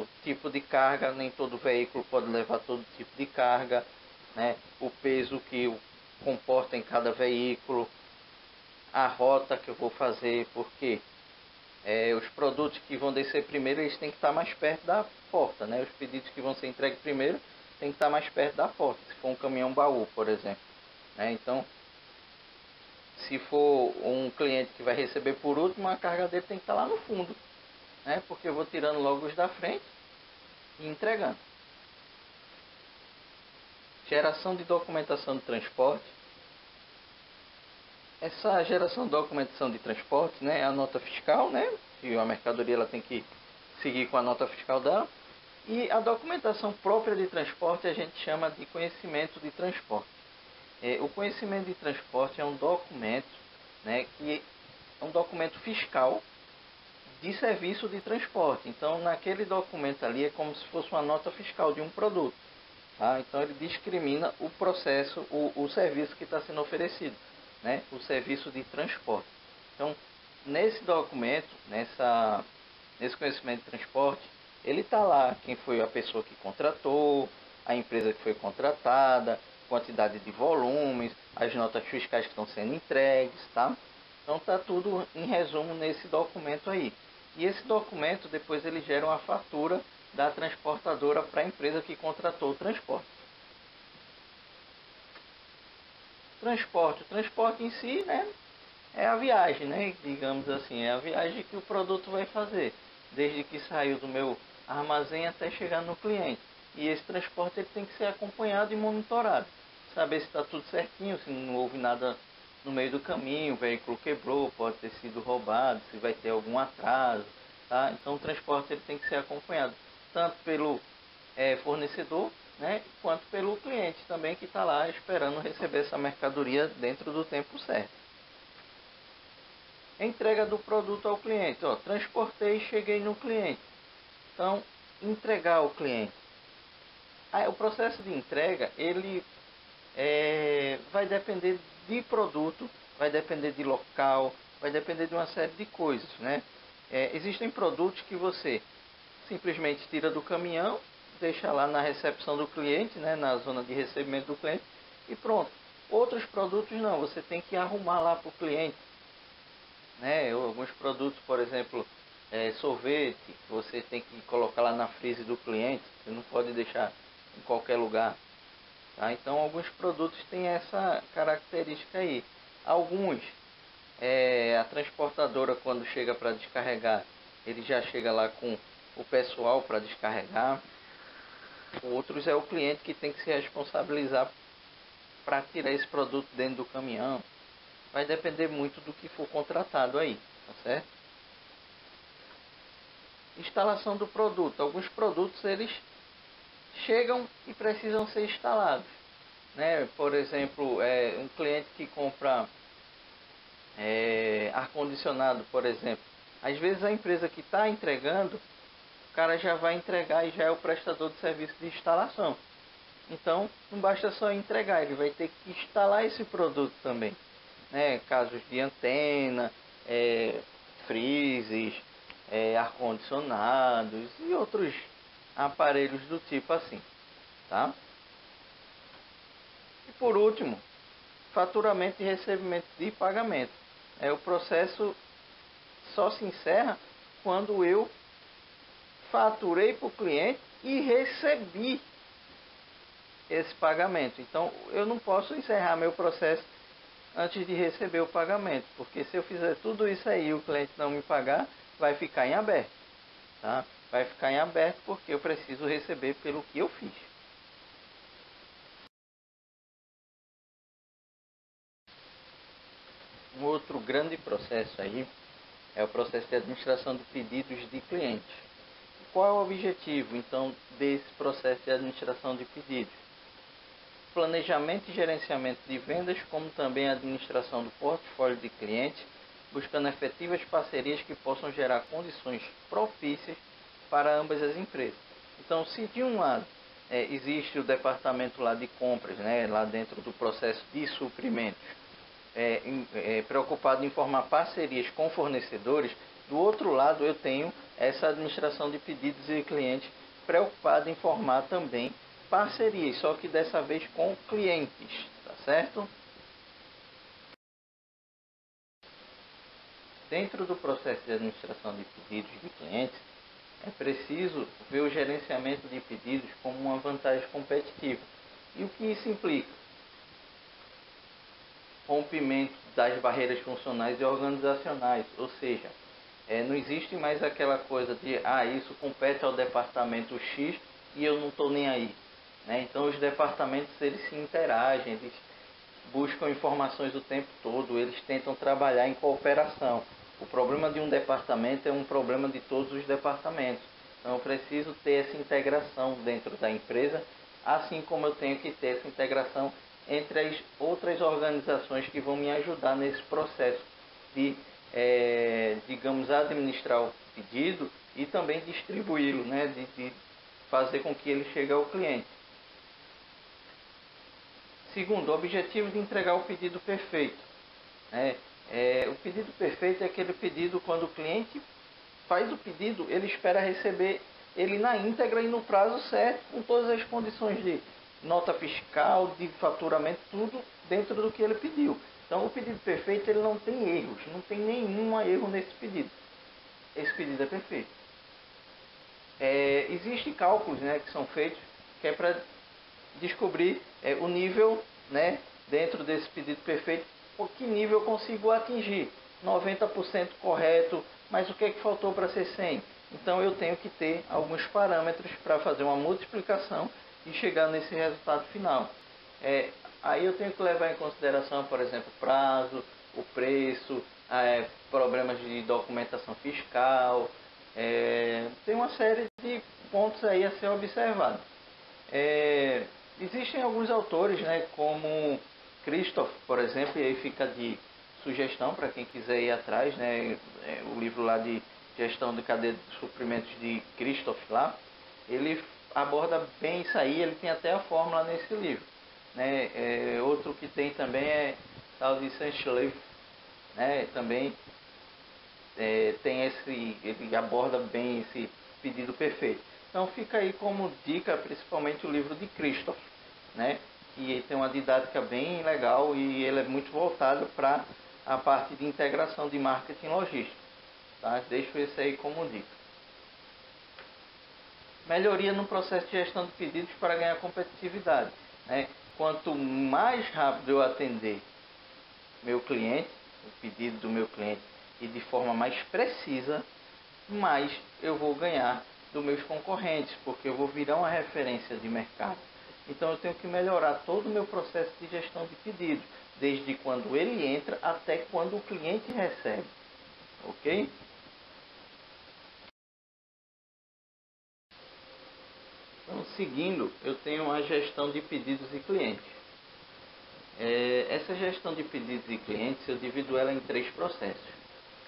O tipo de carga, nem todo veículo pode levar todo tipo de carga, né? O peso que comporta em cada veículo, a rota que eu vou fazer, porque os produtos que vão descer primeiro, eles têm que estar mais perto da porta, né? Os pedidos que vão ser entregues primeiro têm que estar mais perto da porta, se for um caminhão baú, por exemplo, né? Então, se for um cliente que vai receber por último, a carga dele tem que estar lá no fundo, né? Porque eu vou tirando logo os da frente e entregando. Geração de documentação de transporte. Essa geração de documentação de transporte, né, é a nota fiscal, né? Que a mercadoria ela tem que seguir com a nota fiscal dela. E a documentação própria de transporte a gente chama de conhecimento de transporte. O conhecimento de transporte é um documento, né, que é um documento fiscal de serviço de transporte. Então, naquele documento ali é como se fosse uma nota fiscal de um produto. Tá? Então, ele discrimina o processo, o serviço que está sendo oferecido, né? O serviço de transporte. Então, nesse documento, nesse conhecimento de transporte, ele está lá quem foi a pessoa que contratou, a empresa que foi contratada, quantidade de volumes, as notas fiscais que estão sendo entregues, tá? Então está tudo em resumo nesse documento aí. E esse documento depois ele gera uma fatura da transportadora para a empresa que contratou o transporte. O transporte em si, né, é a viagem, né, digamos assim, é a viagem que o produto vai fazer, desde que saiu do meu armazém até chegar no cliente. E esse transporte ele tem que ser acompanhado e monitorado, saber se está tudo certinho, se não houve nada no meio do caminho, o veículo quebrou, pode ter sido roubado, se vai ter algum atraso, tá? Então o transporte ele tem que ser acompanhado tanto pelo fornecedor, né, quanto pelo cliente também que está lá esperando receber essa mercadoria dentro do tempo certo. Entrega do produto ao cliente, ó, transportei e cheguei no cliente. Então, entregar ao cliente. Aí, o processo de entrega, ele vai depender de produto, vai depender de local, vai depender de uma série de coisas, né? Existem produtos que você simplesmente tira do caminhão, deixa lá na recepção do cliente, né, na zona de recebimento do cliente e pronto. Outros produtos não, você tem que arrumar lá para o cliente, né? Alguns produtos, por exemplo, sorvete, você tem que colocar lá na freezer do cliente, você não pode deixar em qualquer lugar. Tá? Então alguns produtos têm essa característica aí. Alguns, a transportadora quando chega para descarregar, ele já chega lá com o pessoal para descarregar. Outros é o cliente que tem que se responsabilizar para tirar esse produto dentro do caminhão. Vai depender muito do que for contratado aí, tá certo? Instalação do produto. Alguns produtos eles chegam e precisam ser instalados, né? Por exemplo, um cliente que compra ar-condicionado, por exemplo. Às vezes a empresa que está entregando, o cara já vai entregar e já é o prestador de serviço de instalação. Então, não basta só entregar, ele vai ter que instalar esse produto também, né? Casos de antena, freezes, ar-condicionados e outros aparelhos do tipo assim, tá? E por último, faturamento e recebimento de pagamento. O processo só se encerra quando eu faturei para o cliente e recebi esse pagamento. Então, eu não posso encerrar meu processo antes de receber o pagamento, porque se eu fizer tudo isso aí e o cliente não me pagar, vai ficar em aberto, tá? Vai ficar em aberto porque eu preciso receber pelo que eu fiz. Um outro grande processo aí é o processo de administração de pedidos de clientes. Qual é o objetivo, então, desse processo de administração de pedidos? Planejamento e gerenciamento de vendas, como também a administração do portfólio de clientes, buscando efetivas parcerias que possam gerar condições propícias para ambas as empresas. Então, se de um lado existe o departamento lá de compras, né, lá dentro do processo de suprimentos, preocupado em formar parcerias com fornecedores, do outro lado eu tenho essa administração de pedidos e clientes preocupada em formar também parcerias, só que dessa vez com clientes, tá certo? Dentro do processo de administração de pedidos de clientes, é preciso ver o gerenciamento de pedidos como uma vantagem competitiva. E o que isso implica? Rompimento das barreiras funcionais e organizacionais, ou seja, não existe mais aquela coisa de isso compete ao departamento X e eu não estou nem aí, né? Então os departamentos eles se interagem, eles buscam informações o tempo todo, eles tentam trabalhar em cooperação. O problema de um departamento é um problema de todos os departamentos. Então eu preciso ter essa integração dentro da empresa, assim como eu tenho que ter essa integração entre as outras organizações que vão me ajudar nesse processo de, digamos, administrar o pedido e também distribuí-lo, né? de fazer com que ele chegue ao cliente. Segundo, o objetivo de entregar o pedido perfeito. O pedido perfeito é aquele pedido quando o cliente faz o pedido, ele espera receber ele na íntegra e no prazo certo, com todas as condições de nota fiscal, de faturamento, tudo dentro do que ele pediu. Então o pedido perfeito ele não tem erros, não tem nenhum erro nesse pedido. Esse pedido é perfeito. Existem cálculos, né, que são feitos que é para descobrir o nível, né, dentro desse pedido perfeito, o que nível eu consigo atingir. 90% correto, mas o que é que faltou para ser 100? Então eu tenho que ter alguns parâmetros para fazer uma multiplicação e chegar nesse resultado final. Aí eu tenho que levar em consideração, por exemplo, prazo, o preço, problemas de documentação fiscal, tem uma série de pontos aí a ser observado. Existem alguns autores, né, como Christoph, por exemplo, e aí fica de sugestão para quem quiser ir atrás, né, o livro lá de gestão de cadeia de suprimentos de Christoph lá, ele aborda bem isso aí, ele tem até a fórmula nesse livro. Né? Outro que tem também é tal de Saint-Leif, né? Também tem ele aborda bem esse pedido perfeito. Então fica aí como dica, principalmente o livro de Christoph, né? Que tem uma didática bem legal e ele é muito voltado para a parte de integração de marketing logístico. Tá? Deixo esse aí como dica. Melhoria no processo de gestão de pedidos para ganhar competitividade. Né? Quanto mais rápido eu atender meu cliente, o pedido do meu cliente, e de forma mais precisa, mais eu vou ganhar dos meus concorrentes, porque eu vou virar uma referência de mercado. Então eu tenho que melhorar todo o meu processo de gestão de pedidos, desde quando ele entra até quando o cliente recebe. Ok? Então, seguindo, eu tenho a gestão de pedidos e clientes. Essa gestão de pedidos e clientes, eu divido ela em 3 processos.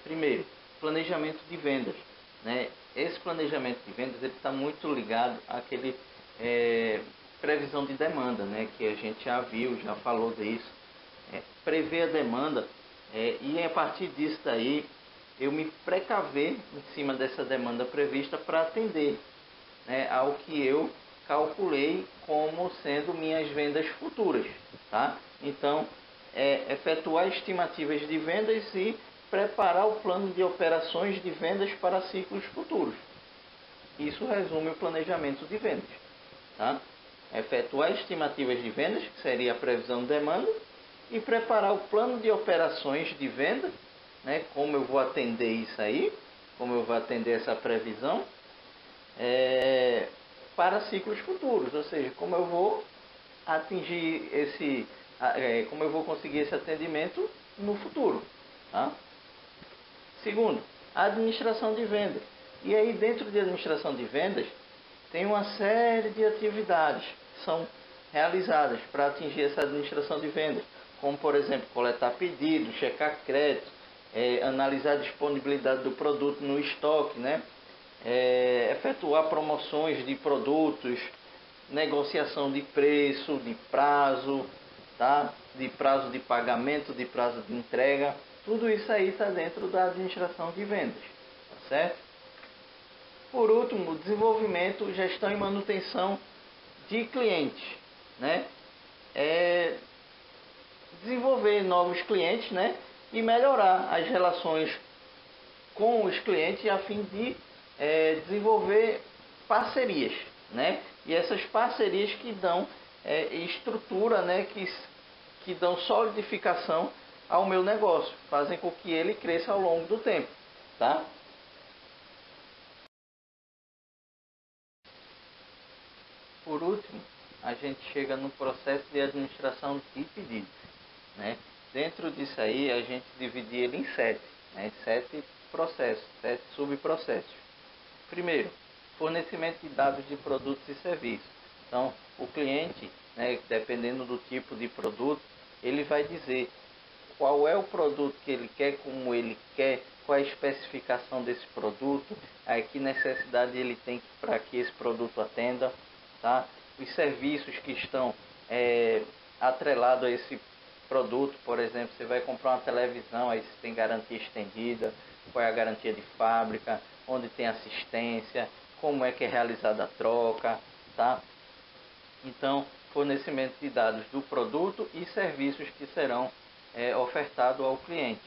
Primeiro, planejamento de vendas. Né? Esse planejamento de vendas está muito ligado àquele previsão de demanda, né? Que a gente já viu, já falou disso. Prever a demanda e a partir disso daí eu me precaver em cima dessa demanda prevista para atender, né, ao que eu calculei como sendo minhas vendas futuras. Tá? Então, efetuar estimativas de vendas e preparar o plano de operações de vendas para ciclos futuros. Isso resume o planejamento de vendas. Tá? Efetuar estimativas de vendas, que seria a previsão de demanda, e preparar o plano de operações de venda, né, como eu vou atender isso aí, como eu vou atender essa previsão, para ciclos futuros, ou seja, como eu vou atingir como eu vou conseguir esse atendimento no futuro. Tá? Segundo, a administração de vendas. E aí dentro de administração de vendas tem uma série de atividades que são realizadas para atingir essa administração de vendas, como por exemplo coletar pedidos, checar créditos, analisar a disponibilidade do produto no estoque, né? Efetuar promoções de produtos, negociação de preço, de prazo, tá? De prazo de pagamento, de prazo de entrega. Tudo isso aí está dentro da administração de vendas, tá certo? Por último, desenvolvimento, gestão e manutenção de clientes, né? Desenvolver novos clientes, né? E melhorar as relações com os clientes a fim de desenvolver parcerias, né? E essas parcerias que dão estrutura, né? Que dão solidificação ao meu negócio, fazem com que ele cresça ao longo do tempo, tá? Por último, a gente chega no processo de administração de pedidos, né? Dentro disso aí, a gente divide ele em 7, né? 7 processos, 7 subprocessos. Primeiro, fornecimento de dados de produtos e serviços. Então, o cliente, né, dependendo do tipo de produto, ele vai dizer qual é o produto que ele quer, como ele quer, qual é a especificação desse produto, que necessidade ele tem para que esse produto atenda, tá? Os serviços que estão atrelados a esse produto, por exemplo, você vai comprar uma televisão, aí você tem garantia estendida, qual é a garantia de fábrica, onde tem assistência, como é que é realizada a troca, tá? Então, fornecimento de dados do produto e serviços que serão ofertados ao cliente.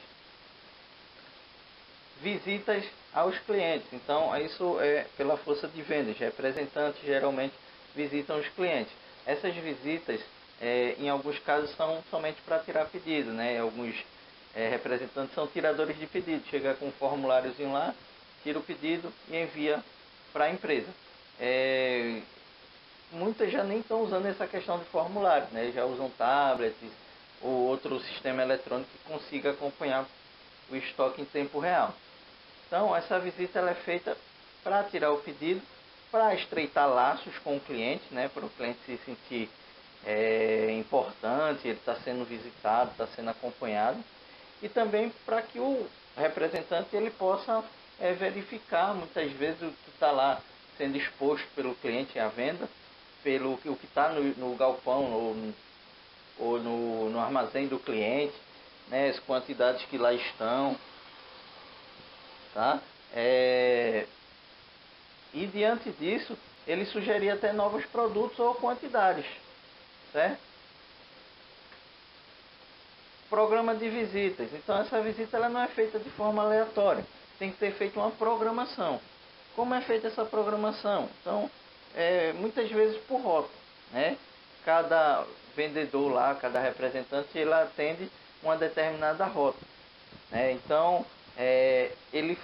Visitas aos clientes. Então, isso é pela força de vendas. Representantes geralmente visitam os clientes. Essas visitas, em alguns casos, são somente para tirar pedido, né? Alguns representantes são tiradores de pedido. Chega com um formuláriozinho lá, tira o pedido e envia para a empresa. Muitas já nem estão usando essa questão de formulário, né? Já usam tablets ou outro sistema eletrônico que consiga acompanhar o estoque em tempo real. Então, essa visita ela é feita para tirar o pedido, para estreitar laços com o cliente, né? Para o cliente se sentir importante, ele está sendo visitado, está sendo acompanhado, e também para que o representante ele possa verificar muitas vezes o que está lá sendo exposto pelo cliente à venda, pelo o que está no galpão ou no armazém do cliente, né? As quantidades que lá estão, tá? E diante disso, ele sugeria até novos produtos ou quantidades, certo? Programa de visitas. Então essa visita ela não é feita de forma aleatória, tem que ter feito uma programação. Como é feita essa programação? Então, muitas vezes por rota, né? Cada vendedor lá, cada representante, ele atende uma determinada rota, né? Então, ele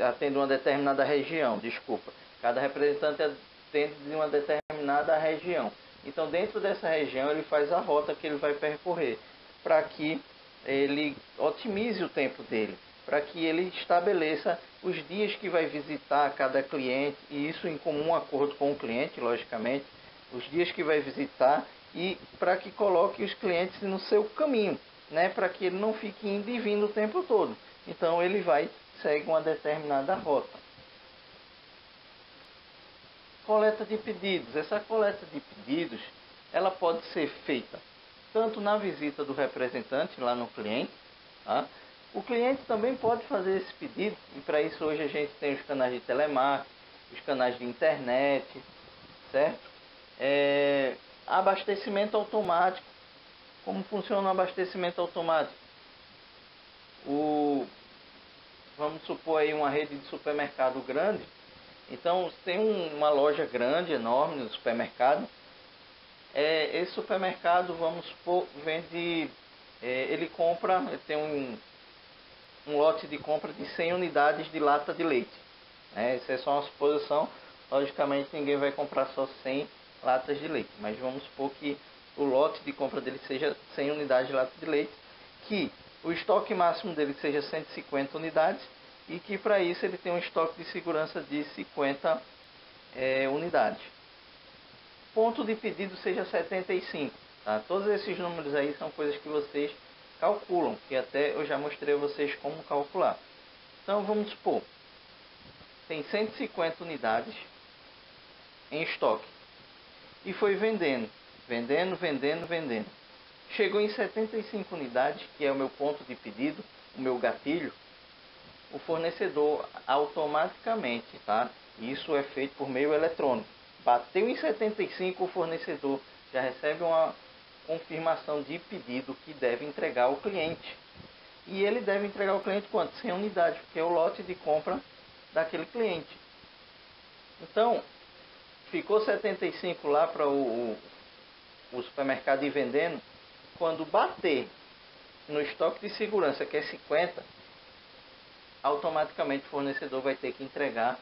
atende uma determinada região, desculpa. Cada representante atende de uma determinada região. Então, dentro dessa região, ele faz a rota que ele vai percorrer, para que ele otimize o tempo dele, para que ele estabeleça os dias que vai visitar cada cliente, e isso em comum acordo com o cliente, logicamente, os dias que vai visitar, e para que coloque os clientes no seu caminho, né, para que ele não fique indo e vindo o tempo todo. Então, ele segue uma determinada rota. Coleta de pedidos. Essa coleta de pedidos, ela pode ser feita tanto na visita do representante lá no cliente, tá? O cliente também pode fazer esse pedido, e para isso hoje a gente tem os canais de telemarketing, os canais de internet, certo? Abastecimento automático. Como funciona o abastecimento automático? Vamos supor aí uma rede de supermercado grande. Então, tem uma loja grande, enorme no supermercado. Esse supermercado, vamos supor, vende, ele tem um lote de compra de 100 unidades de lata de leite. Isso é só uma suposição. Logicamente, ninguém vai comprar só 100 latas de leite. Mas vamos supor que o lote de compra dele seja 100 unidades de lata de leite, que o estoque máximo dele seja 150 unidades e que para isso ele tem um estoque de segurança de 50 unidades. Ponto de pedido seja 75. Tá? Todos esses números aí são coisas que vocês calculam, que até eu já mostrei a vocês como calcular. Então vamos supor, tem 150 unidades em estoque e foi vendendo. Chegou em 75 unidades, que é o meu ponto de pedido, o meu gatilho. O fornecedor automaticamente, tá? Isso é feito por meio eletrônico. Bateu em 75, o fornecedor já recebe uma confirmação de pedido que deve entregar ao cliente. E ele deve entregar ao cliente quanto? 100 unidades, porque é o lote de compra daquele cliente. Então, ficou 75 lá para o supermercado ir vendendo. Quando bater no estoque de segurança, que é 50, automaticamente o fornecedor vai ter que entregar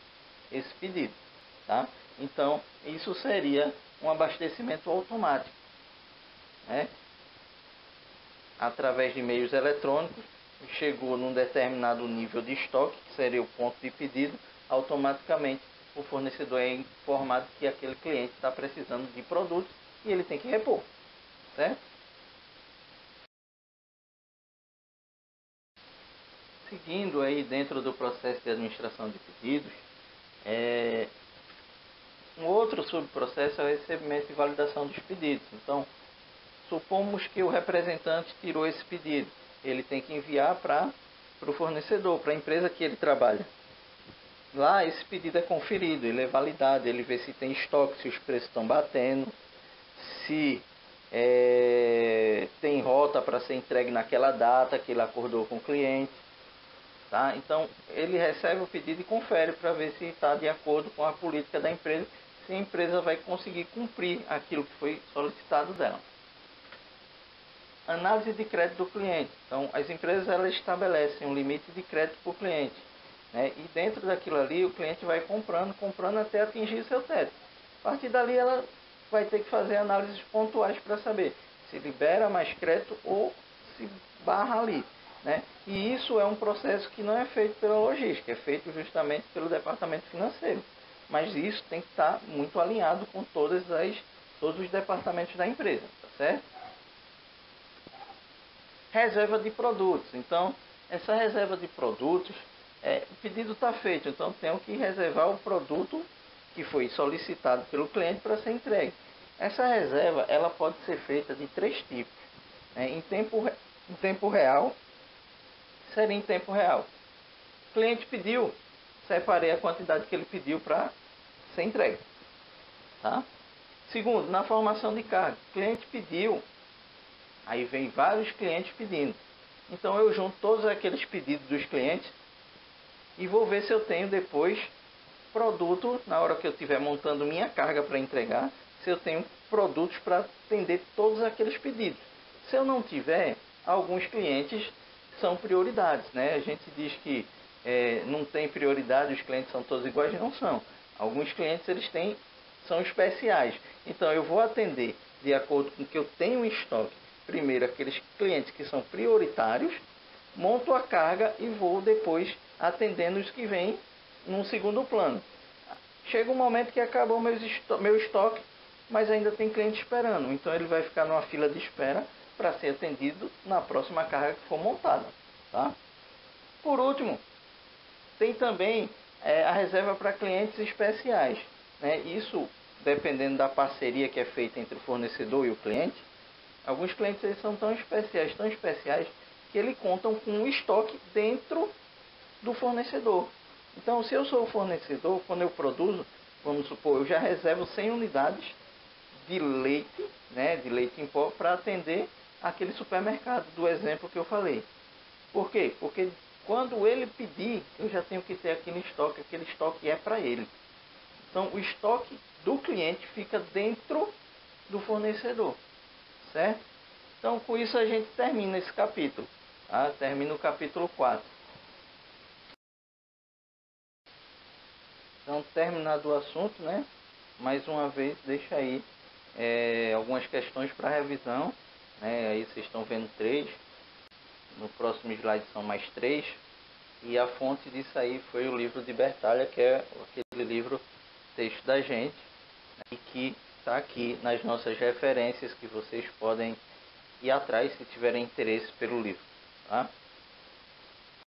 esse pedido, tá? Então, isso seria um abastecimento automático, né? Através de meios eletrônicos, chegou num determinado nível de estoque, que seria o ponto de pedido, automaticamente o fornecedor é informado que aquele cliente está precisando de produtos e ele tem que repor, certo? Seguindo aí dentro do processo de administração de pedidos, um outro subprocesso é o recebimento e validação dos pedidos. Então, supomos que o representante tirou esse pedido. Ele tem que enviar para o fornecedor, para a empresa que ele trabalha. Lá, esse pedido é conferido, ele é validado, ele vê se tem estoque, se os preços estão batendo, se tem rota para ser entregue naquela data que ele acordou com o cliente. Tá? Então, ele recebe o pedido e confere para ver se está de acordo com a política da empresa, se a empresa vai conseguir cumprir aquilo que foi solicitado dela. Análise de crédito do cliente. Então, as empresas elas estabelecem um limite de crédito para o cliente, né? E dentro daquilo ali, o cliente vai comprando até atingir seu teto. A partir dali, ela vai ter que fazer análises pontuais para saber se libera mais crédito ou se barra ali, né? E isso é um processo que não é feito pela logística, é feito justamente pelo departamento financeiro. Mas isso tem que estar muito alinhado com todos os departamentos da empresa, tá certo? Reserva de produtos. Então, essa reserva de produtos, o pedido está feito, então tenho que reservar o produto que foi solicitado pelo cliente para ser entregue. Essa reserva ela pode ser feita de três tipos. Né? Em tempo real, seria em tempo real. O cliente pediu, separei a quantidade que ele pediu para ser entregue. Tá? Segundo, na formação de carga. O cliente pediu, aí vem vários clientes pedindo. Então eu junto todos aqueles pedidos dos clientes e vou ver se eu tenho depois produto, na hora que eu estiver montando minha carga para entregar, se eu tenho produtos para atender todos aqueles pedidos. Se eu não tiver, alguns clientes são prioridades, né? A gente diz que não tem prioridade, os clientes são todos iguais, não são. Alguns clientes são especiais. Então eu vou atender de acordo com o que eu tenho em estoque. Primeiro aqueles clientes que são prioritários, monto a carga e vou depois atendendo os que vêm num segundo plano. Chega um momento que acabou meu estoque, mas ainda tem cliente esperando. Então ele vai ficar numa fila de espera para ser atendido na próxima carga que for montada. Tá? Por último, tem também a reserva para clientes especiais. Né? Isso, dependendo da parceria que é feita entre o fornecedor e o cliente, alguns clientes eles são tão especiais, que eles contam com um estoque dentro do fornecedor. Então, se eu sou o fornecedor, quando eu produzo, vamos supor, eu já reservo 100 unidades de leite, né, de leite em pó, para atender aquele supermercado do exemplo que eu falei. Por quê? Porque quando ele pedir, eu já tenho que ter aquele estoque é para ele. Então, o estoque do cliente fica dentro do fornecedor, certo? Então, com isso a gente termina esse capítulo. Tá? Termina o capítulo 4. Então, terminado o assunto, né? Mais uma vez, deixa aí algumas questões para revisão. Né? Aí vocês estão vendo 3. No próximo slide são mais 3. E a fonte disso aí foi o livro de Bertalha, que é aquele livro texto da gente, né? E que está aqui nas nossas referências, que vocês podem ir atrás se tiverem interesse pelo livro. Tá?